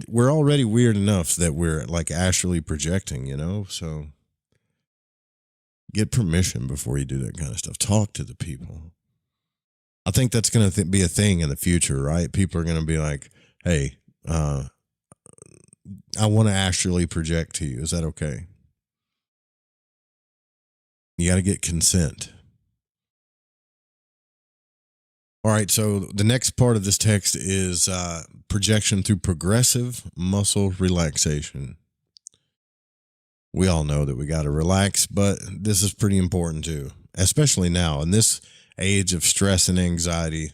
We're already weird enough that we're like astrally projecting, so get permission before you do that kind of stuff. Talk to the people. I think that's going to be a thing in the future, right? People are going to be like, hey, I want to astrally project to you. Is that okay? You got to get consent. All right, so the next part of this text is projection through progressive muscle relaxation. We all know that we got to relax, but this is pretty important too, especially now in this age of stress and anxiety.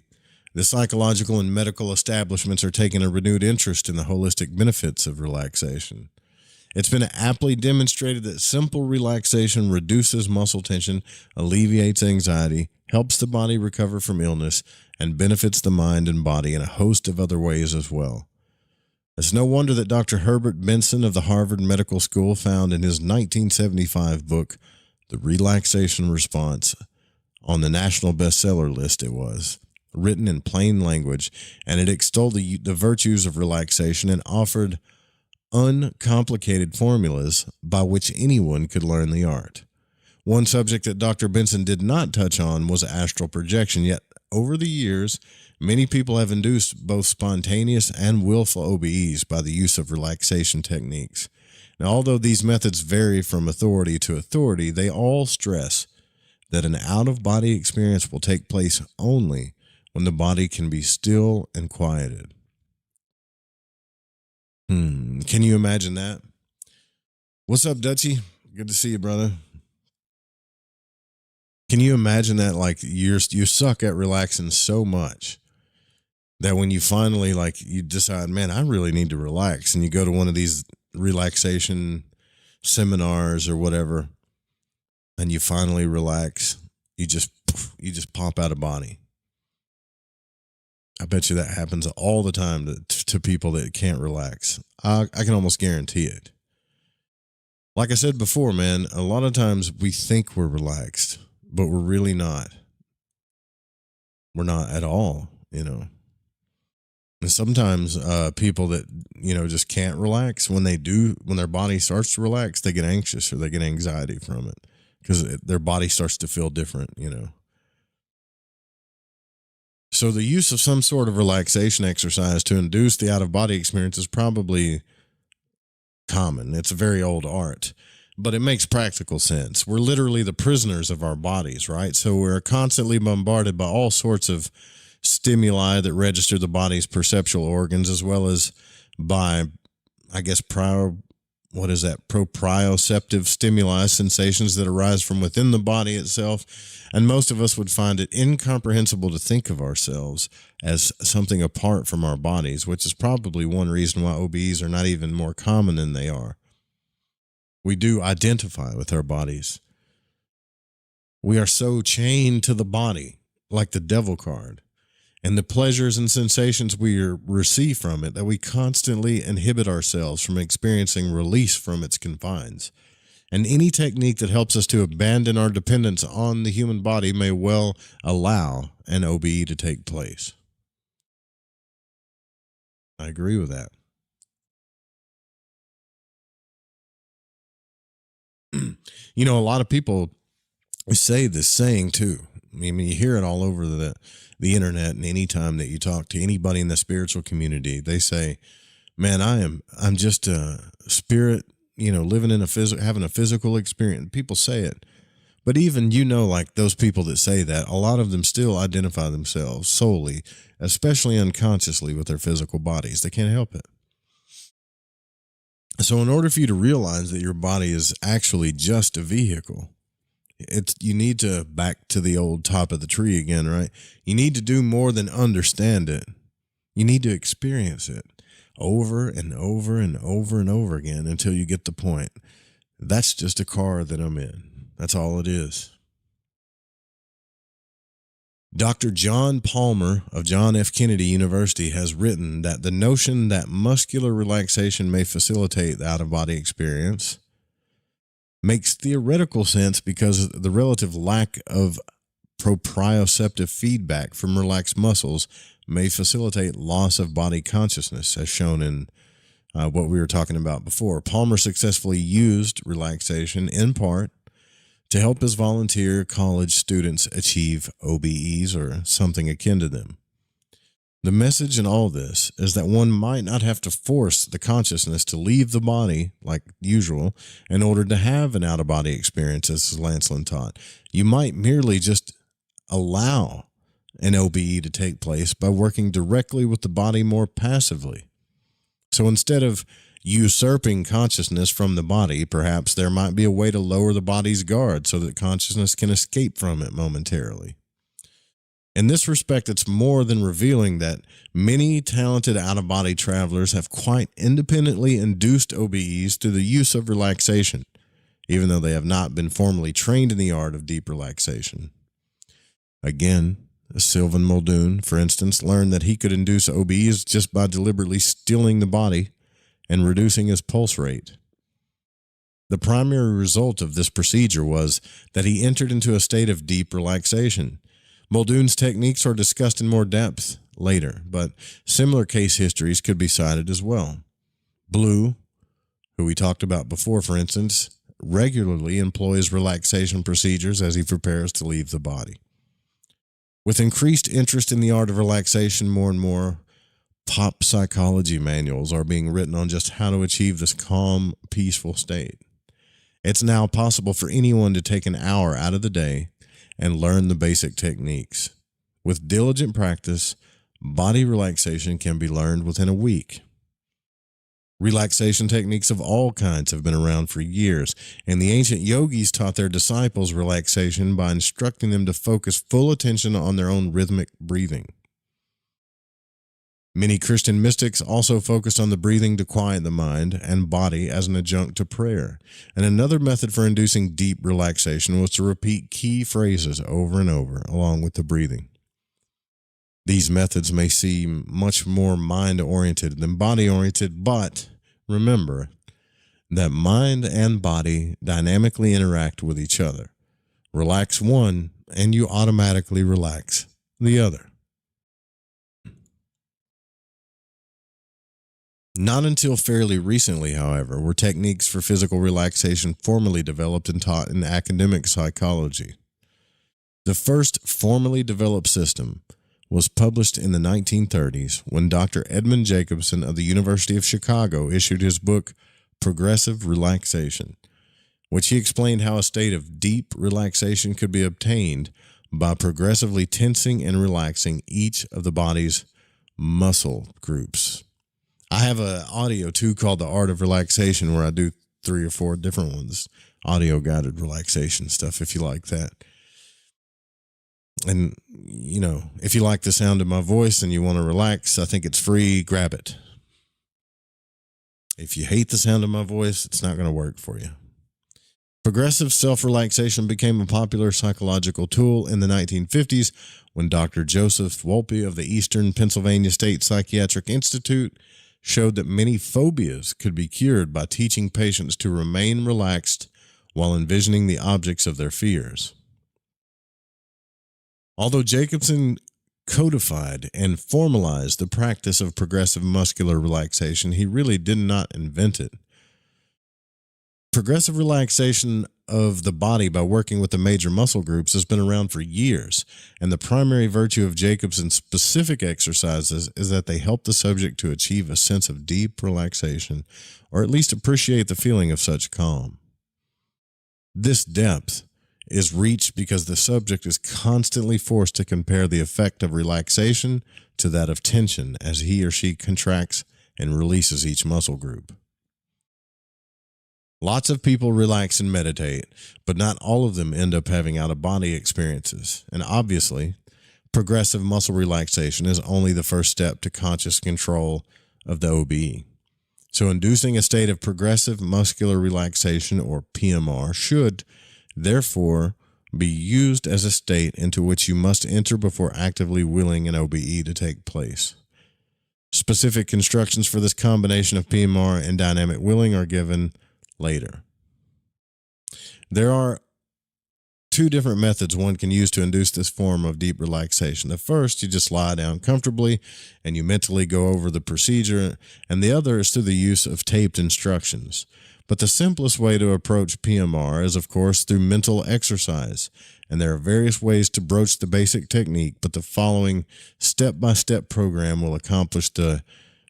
The psychological and medical establishments are taking a renewed interest in the holistic benefits of relaxation. It's been aptly demonstrated that simple relaxation reduces muscle tension, alleviates anxiety, helps the body recover from illness, and benefits the mind and body in a host of other ways as well. It's no wonder that Dr. Herbert Benson of the Harvard Medical School found in his 1975 book, The Relaxation Response, on the national bestseller list it was, written in plain language, and it extolled the virtues of relaxation and offered uncomplicated formulas by which anyone could learn the art. One subject that Dr. Benson did not touch on was astral projection, yet over the years, many people have induced both spontaneous and willful OBEs by the use of relaxation techniques. Now, although these methods vary from authority to authority, they all stress that an out-of-body experience will take place only when the body can be still and quieted. Can you imagine that? What's up, Dutchie? Good to see you, brother. Can you imagine that? Like you suck at relaxing so much that when you finally you decide, man, I really need to relax, and you go to one of these relaxation seminars or whatever, and you finally relax, you just pop out of body. I bet you that happens all the time to people that can't relax. I can almost guarantee it. Like I said before, man, a lot of times we think we're relaxed, but we're really not. We're not at all, And sometimes people that, just can't relax, when their body starts to relax, they get anxious or they get anxiety from it because their body starts to feel different, So the use of some sort of relaxation exercise to induce the out-of-body experience is probably common. It's a very old art, but it makes practical sense. We're literally the prisoners of our bodies, right? So we're constantly bombarded by all sorts of stimuli that register the body's perceptual organs, as well as by, proprioceptive stimuli, sensations that arise from within the body itself. And most of us would find it incomprehensible to think of ourselves as something apart from our bodies, which is probably one reason why OBEs are not even more common than they are. We do identify with our bodies. We are so chained to the body, like the devil card, and the pleasures and sensations we receive from it, that we constantly inhibit ourselves from experiencing release from its confines. And any technique that helps us to abandon our dependence on the human body may well allow an OBE to take place. I agree with that. A lot of people say this saying too. I mean, you hear it all over the internet, and anytime that you talk to anybody in the spiritual community, they say, man, I'm just a spirit, living in having a physical experience. People say it, But even, like those people that say that, a lot of them still identify themselves solely, especially unconsciously, with their physical bodies. They can't help it. So in order for you to realize that your body is actually just a vehicle, you need to back to the old top of the tree again, right? You need to do more than understand it. You need to experience it over and over and over and over again until you get the point. That's just a car that I'm in. That's all it is. Dr. John Palmer of John F. Kennedy University has written that the notion that muscular relaxation may facilitate the out-of-body experience makes theoretical sense because the relative lack of proprioceptive feedback from relaxed muscles may facilitate loss of body consciousness, as shown in what we were talking about before. Palmer successfully used relaxation in part to help his volunteer college students achieve OBEs or something akin to them. The message in all this is that one might not have to force the consciousness to leave the body like usual in order to have an out-of-body experience, as Lancelin taught. You might merely just allow an OBE to take place by working directly with the body more passively. So instead of usurping consciousness from the body, perhaps there might be a way to lower the body's guard so that consciousness can escape from it momentarily. In this respect, it's more than revealing that many talented out-of-body travelers have quite independently induced OBEs through the use of relaxation, even though they have not been formally trained in the art of deep relaxation. Again, Sylvain Muldoon, for instance, learned that he could induce OBEs just by deliberately stilling the body and reducing his pulse rate. The primary result of this procedure was that he entered into a state of deep relaxation. Muldoon's techniques are discussed in more depth later, but similar case histories could be cited as well. Blue, who we talked about before, for instance, regularly employs relaxation procedures as he prepares to leave the body. With increased interest in the art of relaxation, more and more pop psychology manuals are being written on just how to achieve this calm, peaceful state. It's now possible for anyone to take an hour out of the day and learn the basic techniques. With diligent practice, body relaxation can be learned within a week. Relaxation techniques of all kinds have been around for years, and the ancient yogis taught their disciples relaxation by instructing them to focus full attention on their own rhythmic breathing. Many Christian mystics also focused on the breathing to quiet the mind and body as an adjunct to prayer. And another method for inducing deep relaxation was to repeat key phrases over and over along with the breathing. These methods may seem much more mind-oriented than body-oriented, but remember that mind and body dynamically interact with each other. Relax one, and you automatically relax the other. Not until fairly recently, however, were techniques for physical relaxation formally developed and taught in academic psychology. The first formally developed system was published in the 1930s when Dr. Edmund Jacobson of the University of Chicago issued his book, Progressive Relaxation, which he explained how a state of deep relaxation could be obtained by progressively tensing and relaxing each of the body's muscle groups. I have an audio, too, called The Art of Relaxation, where I do 3 or 4 different ones, audio-guided relaxation stuff, if you like that. And, if you like the sound of my voice and you want to relax, I think it's free, grab it. If you hate the sound of my voice, it's not going to work for you. Progressive self-relaxation became a popular psychological tool in the 1950s when Dr. Joseph Wolpe of the Eastern Pennsylvania State Psychiatric Institute showed that many phobias could be cured by teaching patients to remain relaxed while envisioning the objects of their fears. Although Jacobson codified and formalized the practice of progressive muscular relaxation, he really did not invent it. Progressive relaxation of the body by working with the major muscle groups has been around for years, and the primary virtue of Jacobson's specific exercises is that they help the subject to achieve a sense of deep relaxation, or at least appreciate the feeling of such calm. This depth is reached because the subject is constantly forced to compare the effect of relaxation to that of tension as he or she contracts and releases each muscle group. Lots of people relax and meditate, but not all of them end up having out-of-body experiences. And obviously, progressive muscle relaxation is only the first step to conscious control of the OBE. So inducing a state of progressive muscular relaxation, or PMR, should therefore be used as a state into which you must enter before actively willing an OBE to take place. Specific instructions for this combination of PMR and dynamic willing are given later. There are two different methods one can use to induce this form of deep relaxation. The first, you just lie down comfortably and you mentally go over the procedure, and the other is through the use of taped instructions. But the simplest way to approach PMR is, of course, through mental exercise, and there are various ways to broach the basic technique, but the following step-by-step program will accomplish the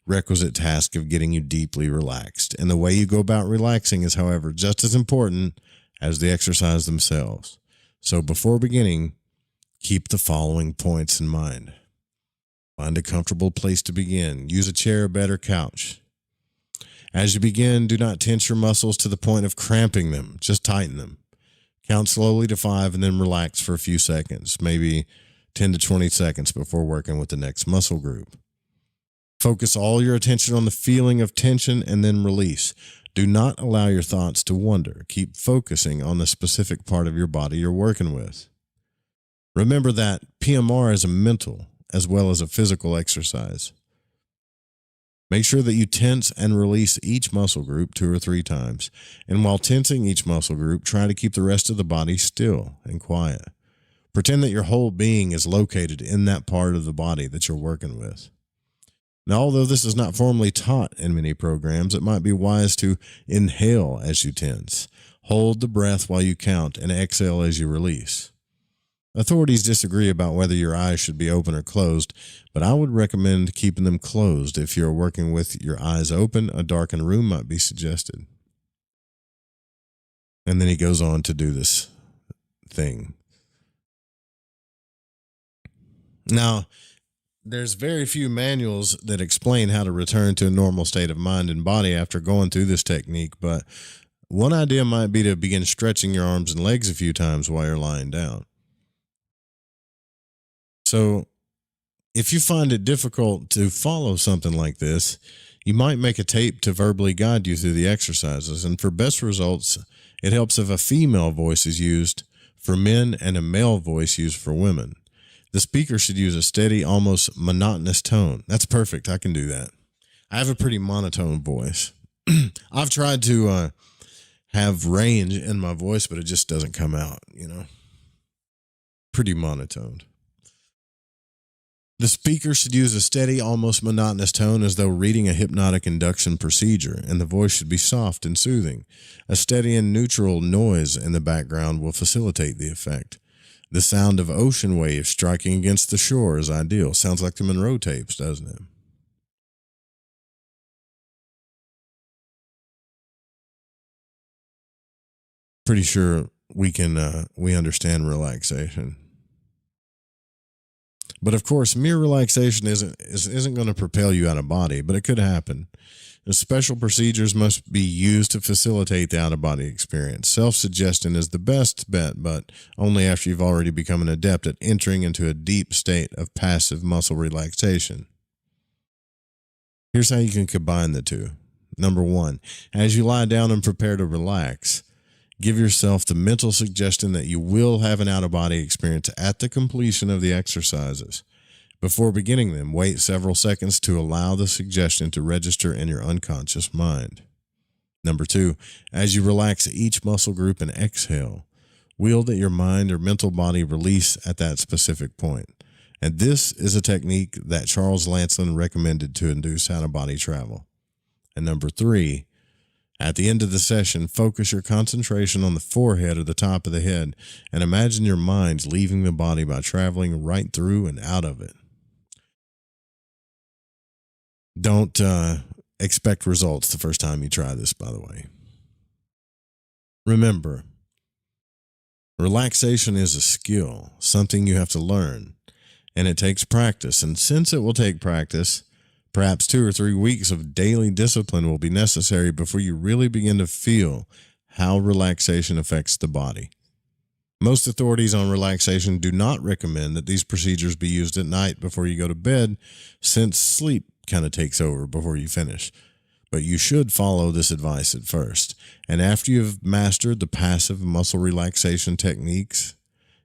requisite task of getting you deeply relaxed. And the way you go about relaxing is, however, just as important as the exercise themselves. So before beginning, keep the following points in mind. Find a comfortable place to begin. Use a chair, bed, or couch. As you begin, do not tense your muscles to the point of cramping them. Just tighten them. Count slowly to 5 and then relax for a few seconds, maybe 10 to 20 seconds before working with the next muscle group. Focus all your attention on the feeling of tension and then release. Do not allow your thoughts to wander. Keep focusing on the specific part of your body you're working with. Remember that PMR is a mental as well as a physical exercise. Make sure that you tense and release each muscle group 2 or 3 times. And while tensing each muscle group, try to keep the rest of the body still and quiet. Pretend that your whole being is located in that part of the body that you're working with. Now, although this is not formally taught in many programs, it might be wise to inhale as you tense, hold the breath while you count, and exhale as you release. Authorities disagree about whether your eyes should be open or closed, but I would recommend keeping them closed. If you're working with your eyes open, a darkened room might be suggested. And then he goes on to do this thing. Now, there's very few manuals that explain how to return to a normal state of mind and body after going through this technique, but one idea might be to begin stretching your arms and legs a few times while you're lying down. So if you find it difficult to follow something like this, you might make a tape to verbally guide you through the exercises. And for best results, it helps if a female voice is used for men and a male voice used for women. The speaker should use a steady, almost monotonous tone. That's perfect. I can do that. I have a pretty monotone voice. I've tried to have range in my voice, but it just doesn't come out, Pretty monotoned. The speaker should use a steady, almost monotonous tone as though reading a hypnotic induction procedure, and the voice should be soft and soothing. A steady and neutral noise in the background will facilitate the effect. The sound of ocean waves striking against the shore is ideal. Sounds like the Monroe tapes, doesn't it? Pretty sure we understand relaxation. But of course, mere relaxation isn't going to propel you out of body, but it could happen. And special procedures must be used to facilitate the out-of-body experience. Self-suggestion is the best bet, but only after you've already become an adept at entering into a deep state of passive muscle relaxation. Here's how you can combine the two. Number 1, as you lie down and prepare to relax, give yourself the mental suggestion that you will have an out-of-body experience at the completion of the exercises. Before beginning them, wait several seconds to allow the suggestion to register in your unconscious mind. Number 2, as you relax each muscle group and exhale, will that your mind or mental body release at that specific point. And this is a technique that Charles Lancelin recommended to induce out-of-body travel. And number 3, at the end of the session, focus your concentration on the forehead or the top of the head and imagine your mind leaving the body by traveling right through and out of it. Don't expect results the first time you try this, by the way. Remember, Relaxation is a skill, something you have to learn, and it takes practice. And since it will take practice, perhaps 2 or 3 weeks of daily discipline will be necessary before you really begin to feel how relaxation affects the body. Most authorities on relaxation do not recommend that these procedures be used at night before you go to bed, since sleep kind of takes over before you finish. But you should follow this advice at first. And after you've mastered the passive muscle relaxation techniques,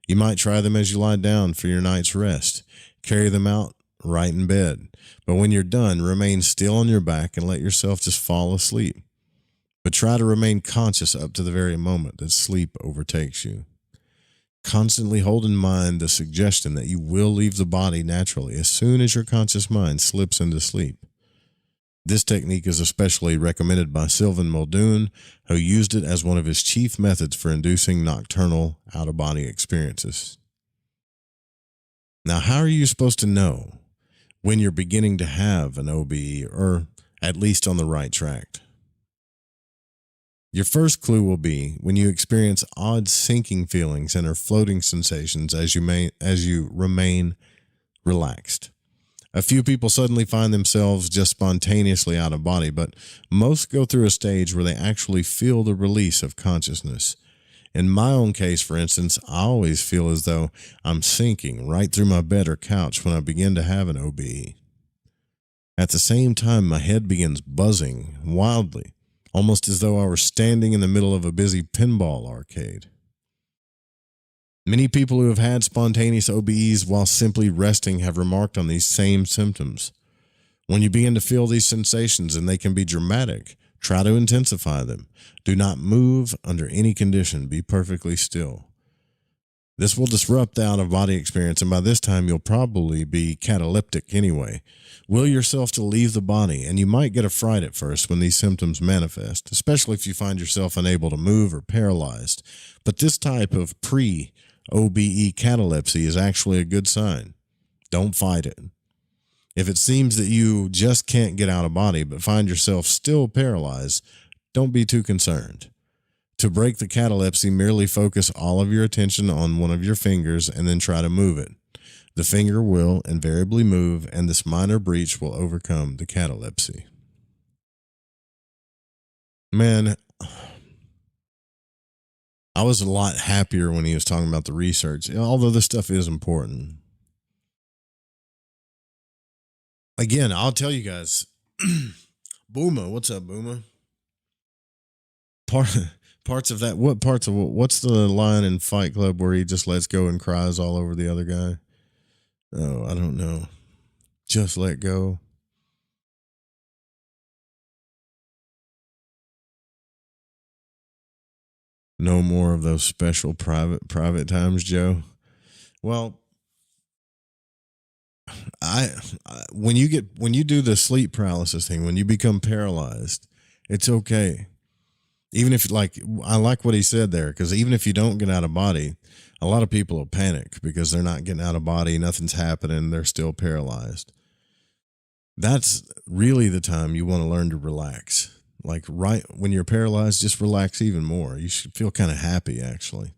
you might try them as you lie down for your night's rest. Carry them out right in bed. But when you're done, remain still on your back and let yourself just fall asleep. But try to remain conscious up to the very moment that sleep overtakes you. Constantly hold in mind the suggestion that you will leave the body naturally as soon as your conscious mind slips into sleep. This technique is especially recommended by Sylvan Muldoon, who used it as one of his chief methods for inducing nocturnal out-of-body experiences. Now, how are you supposed to know when you're beginning to have an OBE, or at least on the right track? Your first clue will be when you experience odd sinking feelings and or floating sensations as you remain relaxed. A few people suddenly find themselves just spontaneously out of body, but most go through a stage where they actually feel the release of consciousness. In my own case, for instance, I always feel as though I'm sinking right through my bed or couch when I begin to have an OBE. At the same time, my head begins buzzing wildly, almost as though I were standing in the middle of a busy pinball arcade. Many people who have had spontaneous OBEs while simply resting have remarked on these same symptoms. When you begin to feel these sensations, and they can be dramatic, try to intensify them. Do not move under any condition. Be perfectly still. This will disrupt the out-of-body experience, and by this time you'll probably be cataleptic anyway. Will yourself to leave the body, and you might get a fright at first when these symptoms manifest, especially if you find yourself unable to move or paralyzed. But this type of pre-OBE catalepsy is actually a good sign. Don't fight it. If it seems that you just can't get out of body but find yourself still paralyzed, don't be too concerned. To break the catalepsy, merely focus all of your attention on one of your fingers and then try to move it. The finger will invariably move, and this minor breach will overcome the catalepsy. Man, I was a lot happier when he was talking about the research, although this stuff is important. Again, I'll tell you guys, Booma, what's up, Booma? Parts of that, what's the line in Fight Club where he just lets go and cries all over the other guy? Oh, I don't know. Just let go. No more of those special private times, Joe. Well, when you do the sleep paralysis thing, when you become paralyzed, it's okay. Even if, I like what he said there, because even if you don't get out of body, a lot of people will panic because they're not getting out of body, nothing's happening, they're still paralyzed. That's really the time you want to learn to relax. Like right when you're paralyzed, just relax even more. You should feel kind of happy, actually.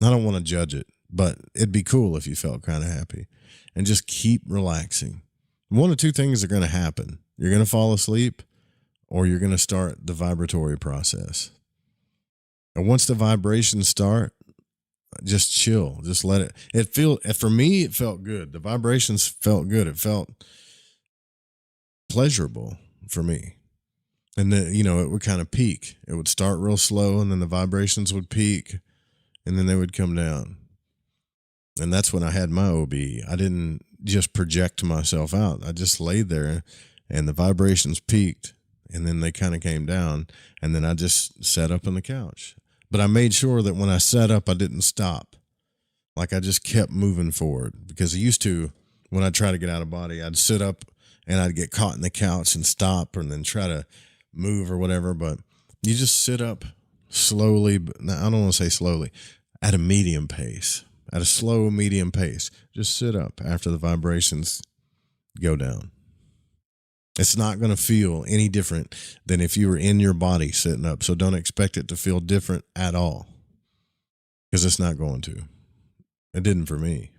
I don't want to judge it, but it'd be cool if you felt kind of happy. And just keep relaxing. One of two things are going to happen. You're going to fall asleep, or you're going to start the vibratory process. And once the vibrations start, just chill. Just let it. For me, it felt good. The vibrations felt good. It felt pleasurable for me. And then, it would kind of peak. It would start real slow, and then the vibrations would peak, and then they would come down. And that's when I had my OBE. I didn't just project myself out. I just laid there, and the vibrations peaked, and then they kind of came down, and then I just sat up on the couch. But I made sure that when I sat up, I didn't stop. Like, I just kept moving forward, because I used to, when I try to get out of body, I'd sit up and I'd get caught in the couch and stop, and then try to move or whatever. But you just sit up slowly, but I don't want to say slowly, at a medium pace, at a slow medium pace. Just sit up after the vibrations go down. It's not going to feel any different than if you were in your body sitting up. So don't expect it to feel different at all. because it's not going to. It didn't for me.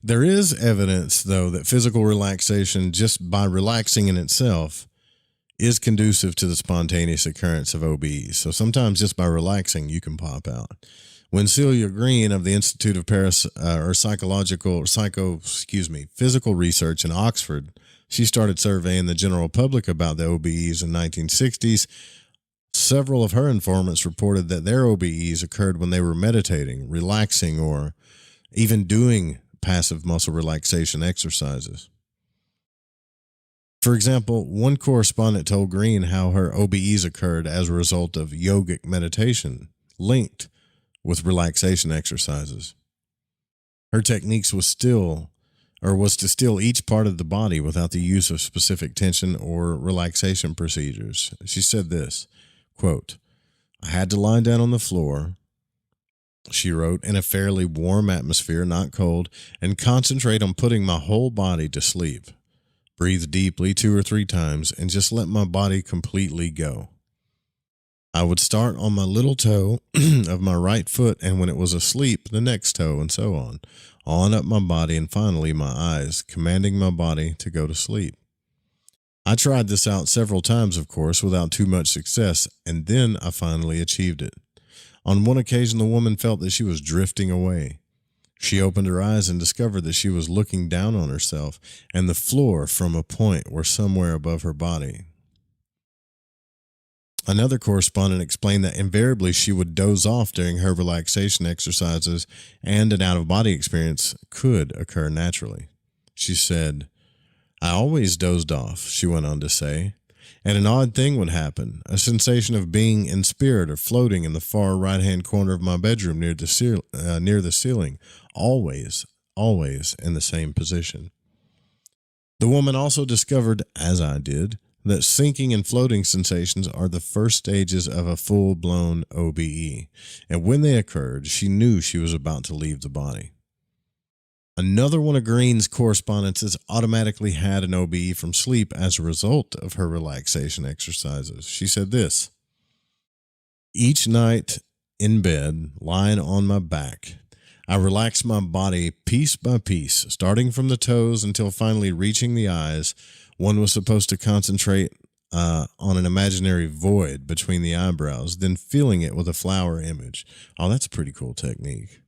There is evidence, though, that physical relaxation, just by relaxing in itself, is conducive to the spontaneous occurrence of OBEs. So sometimes just by relaxing, you can pop out. When Celia Green of the Institute of Physical Research in Oxford, she started surveying the general public about the OBEs in the 1960s. Several of her informants reported that their OBEs occurred when they were meditating, relaxing, or even doing passive muscle relaxation exercises. For example, one correspondent told Green how her OBEs occurred as a result of yogic meditation linked with relaxation exercises. Her techniques was to still each part of the body without the use of specific tension or relaxation procedures. She said this, quote, "I had to lie down on the floor," she wrote, "in a fairly warm atmosphere, not cold, and concentrate on putting my whole body to sleep. Breathe deeply 2 or 3 times and just let my body completely go. I would start on my little toe of my right foot, and when it was asleep, the next toe, and so on up my body, and finally my eyes, commanding my body to go to sleep. I tried this out several times, of course, without too much success, and then I finally achieved it. On one occasion, the woman felt that she was drifting away. She opened her eyes and discovered that she was looking down on herself, and the floor from a point were somewhere above her body." Another correspondent explained that invariably she would doze off during her relaxation exercises, and an out-of-body experience could occur naturally. She said, "I always dozed off," she went on to say, "and an odd thing would happen, a sensation of being in spirit or floating in the far right-hand corner of my bedroom near the ceiling, always in the same position." The woman also discovered, as I did, that sinking and floating sensations are the first stages of a full-blown OBE, and when they occurred, she knew she was about to leave the body. Another one of Green's correspondents automatically had an OBE from sleep as a result of her relaxation exercises. She said this, "Each night in bed, lying on my back, I relaxed my body piece by piece, starting from the toes until finally reaching the eyes. One was supposed to concentrate on an imaginary void between the eyebrows, then filling it with a flower image." Oh, that's a pretty cool technique.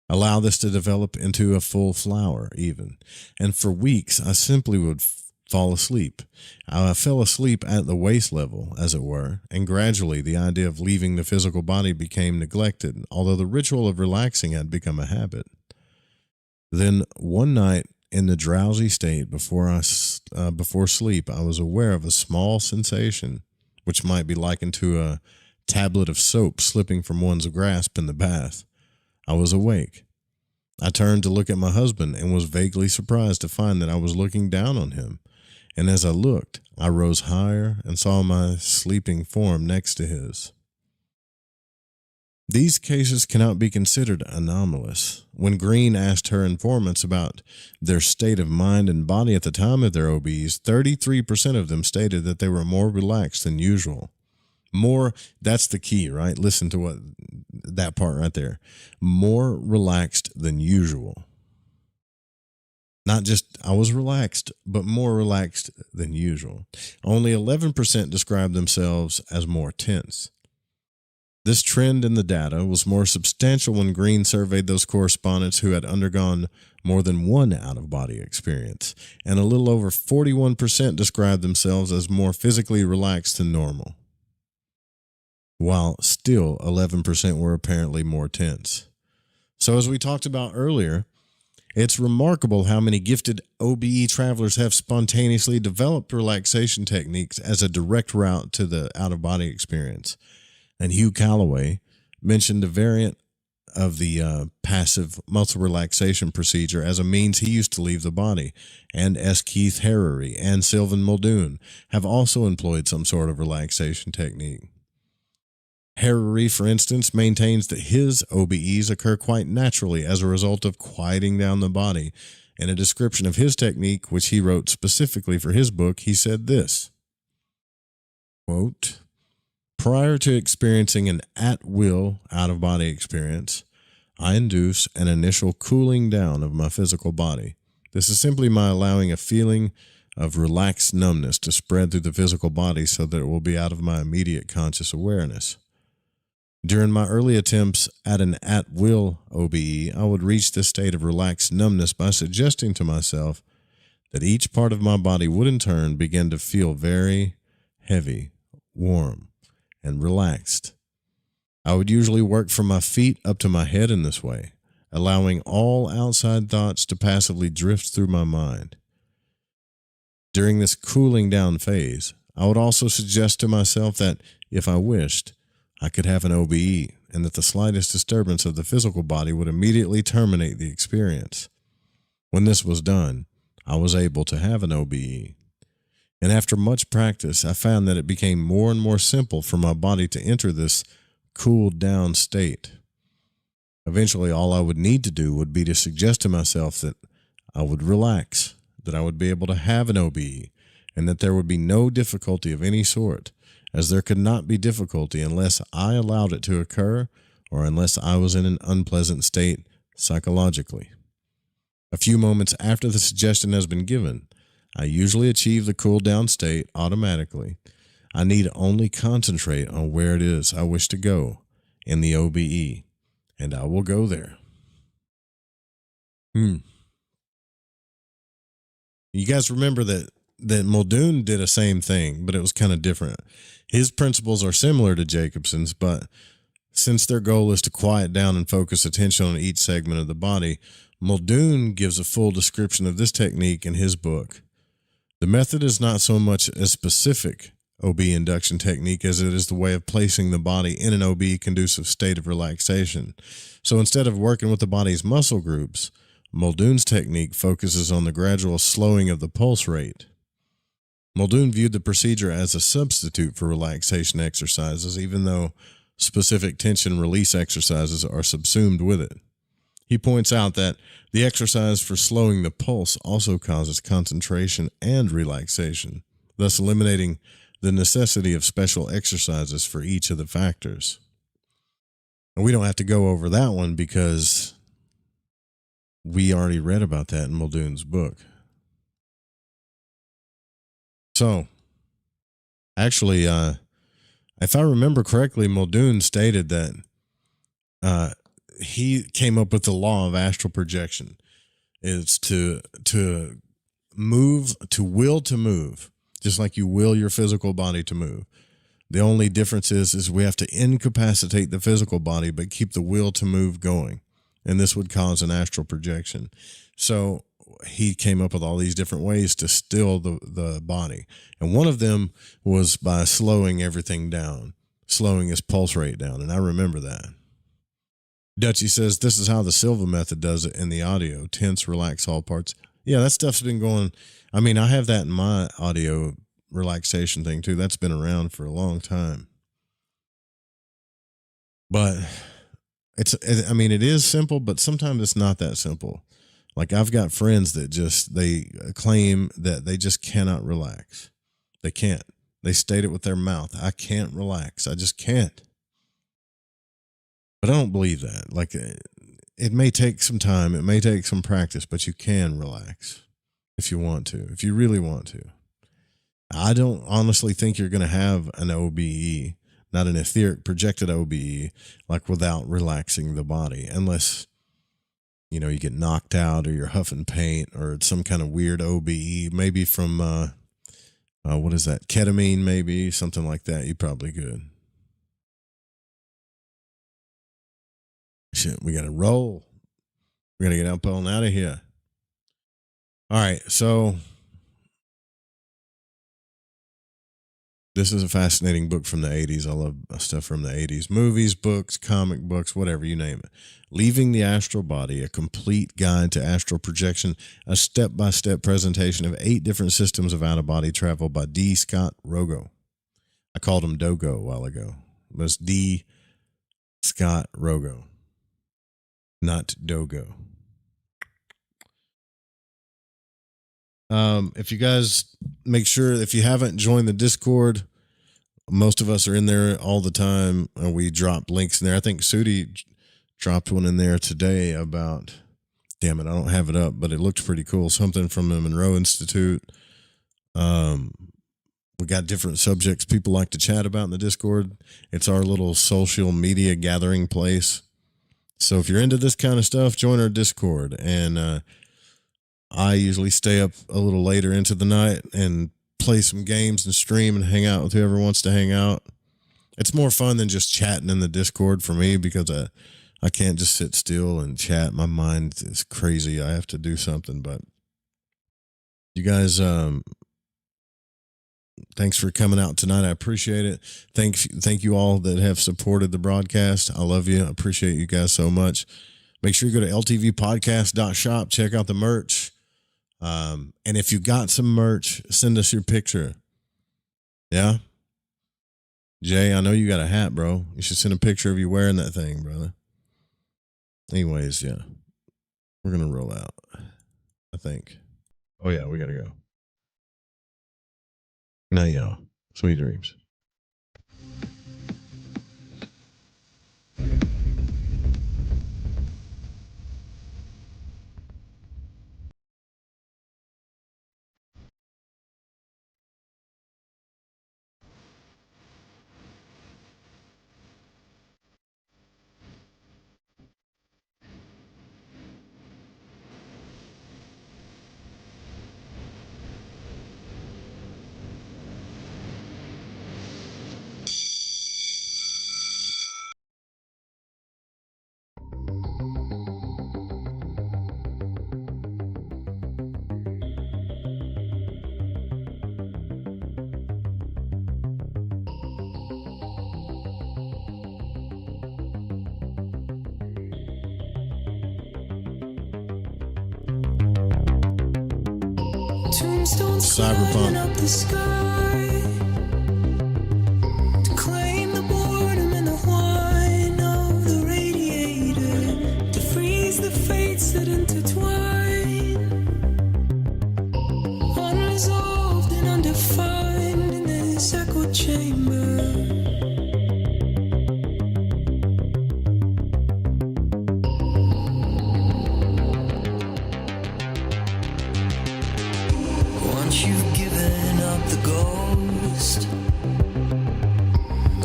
"Allow this to develop into a full flower even. And for weeks, I simply would fall asleep. I fell asleep at the waist level, as it were, and gradually the idea of leaving the physical body became neglected, although the ritual of relaxing had become a habit. Then one night, in the drowsy state before sleep, I was aware of a small sensation, which might be likened to a tablet of soap slipping from one's grasp in the bath. I was awake. I turned to look at my husband and was vaguely surprised to find that I was looking down on him. And as I looked, I rose higher and saw my sleeping form next to his." These cases cannot be considered anomalous. When Green asked her informants about their state of mind and body at the time of their OBs, 33% of them stated that they were more relaxed than usual. More, that's the key, right? Listen to that part right there. More relaxed than usual. Not just, I was relaxed, but more relaxed than usual. Only 11% described themselves as more tense. This trend in the data was more substantial when Green surveyed those correspondents who had undergone more than one out-of-body experience, and a little over 41% described themselves as more physically relaxed than normal, while still 11% were apparently more tense. So as we talked about earlier, it's remarkable how many gifted OBE travelers have spontaneously developed relaxation techniques as a direct route to the out-of-body experience. And Hugh Calloway mentioned a variant of the passive muscle relaxation procedure as a means he used to leave the body. And S. Keith Harary and Sylvan Muldoon have also employed some sort of relaxation technique. Harary, for instance, maintains that his OBEs occur quite naturally as a result of quieting down the body In a description of his technique, which he wrote specifically for his book, he said this, quote, prior to experiencing an at-will out-of-body experience, I induce an initial cooling down of my physical body. This is simply my allowing a feeling of relaxed numbness to spread through the physical body so that it will be out of my immediate conscious awareness. During my early attempts at an at-will OBE, I would reach this state of relaxed numbness by suggesting to myself that each part of my body would in turn begin to feel very heavy, warm, and relaxed. I would usually work from my feet up to my head in this way, allowing all outside thoughts to passively drift through my mind. During this cooling down phase, I would also suggest to myself that, if I wished, I could have an OBE, and that the slightest disturbance of the physical body would immediately terminate the experience. When this was done, I was able to have an OBE. And after much practice, I found that it became more and more simple for my body to enter this cooled down state. Eventually, all I would need to do would be to suggest to myself that I would relax, that I would be able to have an OBE, and that there would be no difficulty of any sort, as there could not be difficulty unless I allowed it to occur or unless I was in an unpleasant state psychologically. A few moments after the suggestion has been given, I usually achieve the cool down state automatically. I need only concentrate on where it is I wish to go in the OBE, and I will go there. You guys remember that Muldoon did the same thing, but it was kind of different. His principles are similar to Jacobson's, but since their goal is to quiet down and focus attention on each segment of the body, Muldoon gives a full description of this technique in his book. The method is not so much a specific OB induction technique as it is the way of placing the body in an OB conducive state of relaxation. So instead of working with the body's muscle groups, Muldoon's technique focuses on the gradual slowing of the pulse rate. Muldoon viewed the procedure as a substitute for relaxation exercises, even though specific tension release exercises are subsumed with it. He points out that the exercise for slowing the pulse also causes concentration and relaxation, thus eliminating the necessity of special exercises for each of the factors. And we don't have to go over that one because we already read about that in Muldoon's book. So, actually, if I remember correctly, Muldoon stated that he came up with the law of astral projection. It's to move, to will to move, just like you will your physical body to move. The only difference is we have to incapacitate the physical body, but keep the will to move going. And this would cause an astral projection. So he came up with all these different ways to still the body. And one of them was by slowing everything down, slowing his pulse rate down. And I remember that. Dutchy says, this is how the Silva method does it in the audio. Tense, relax all parts. Yeah, that stuff's been going. I mean, I have that in my audio relaxation thing too. That's been around for a long time. But it is simple, but sometimes it's not that simple. Like I've got friends that they claim that they just cannot relax. They can't. They state it with their mouth. I can't relax. I just can't. But I don't believe that. Like it may take some time. It may take some practice, but you can relax if you want to, if you really want to. I don't honestly think you're going to have an OBE, not an etheric projected OBE, like without relaxing the body, unless, you get knocked out or you're huffing paint or it's some kind of weird OBE, maybe from, what is that? Ketamine, maybe something like that. You probably could. Shit, we got to roll. We got to get up on out of here. All right. So this is a fascinating book from the 80s. I love stuff from the 80s. Movies, books, comic books, whatever, you name it. Leaving the Astral Body, a complete guide to astral projection, a step-by-step presentation of 8 different systems of out-of-body travel by D. Scott Rogo. I called him Dogo a while ago. It was D. Scott Rogo, not Dogo. If you guys make sure, if you haven't joined the Discord, most of us are in there all the time. We drop links in there. I think Sudi dropped one in there today about, damn it, I don't have it up, but it looks pretty cool. Something from the Monroe Institute. We got different subjects people like to chat about in the Discord. It's our little social media gathering place. So if you're into this kind of stuff, join our Discord. And I usually stay up a little later into the night and play some games and stream and hang out with whoever wants to hang out. It's more fun than just chatting in the Discord for me, because I can't just sit still and chat. My mind is crazy. I have to do something. But you guys, thanks for coming out tonight. I appreciate it. Thank you all that have supported the broadcast. I love you. I appreciate you guys so much. Make sure you go to ltvpodcast.shop. Check out the merch. And if you got some merch, send us your picture. Yeah? Jay, I know you got a hat, bro. You should send a picture of you wearing that thing, brother. Anyways, yeah. We're going to roll out, I think. Oh, yeah, we got to go. Now, y'all. Sweet dreams. Cyberpunk. Up the sky to claim the boredom and the whine of the radiator, to freeze the fates that intertwine, unresolved and undefined in this echo chamber. You've given up the ghost.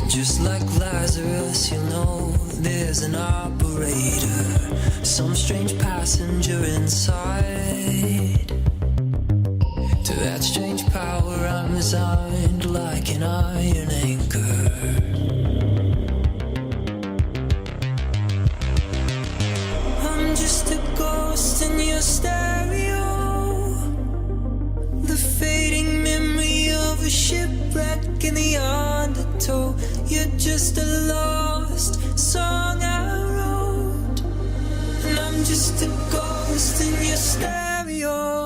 Just like Lazarus, you know there's an operator, some strange passenger inside. To that strange power I'm resigned like an iron anchor. I'm just a ghost in your stereo, the fading memory of a shipwreck in the undertow. You're just a lost song I wrote, and I'm just a ghost in your stereo.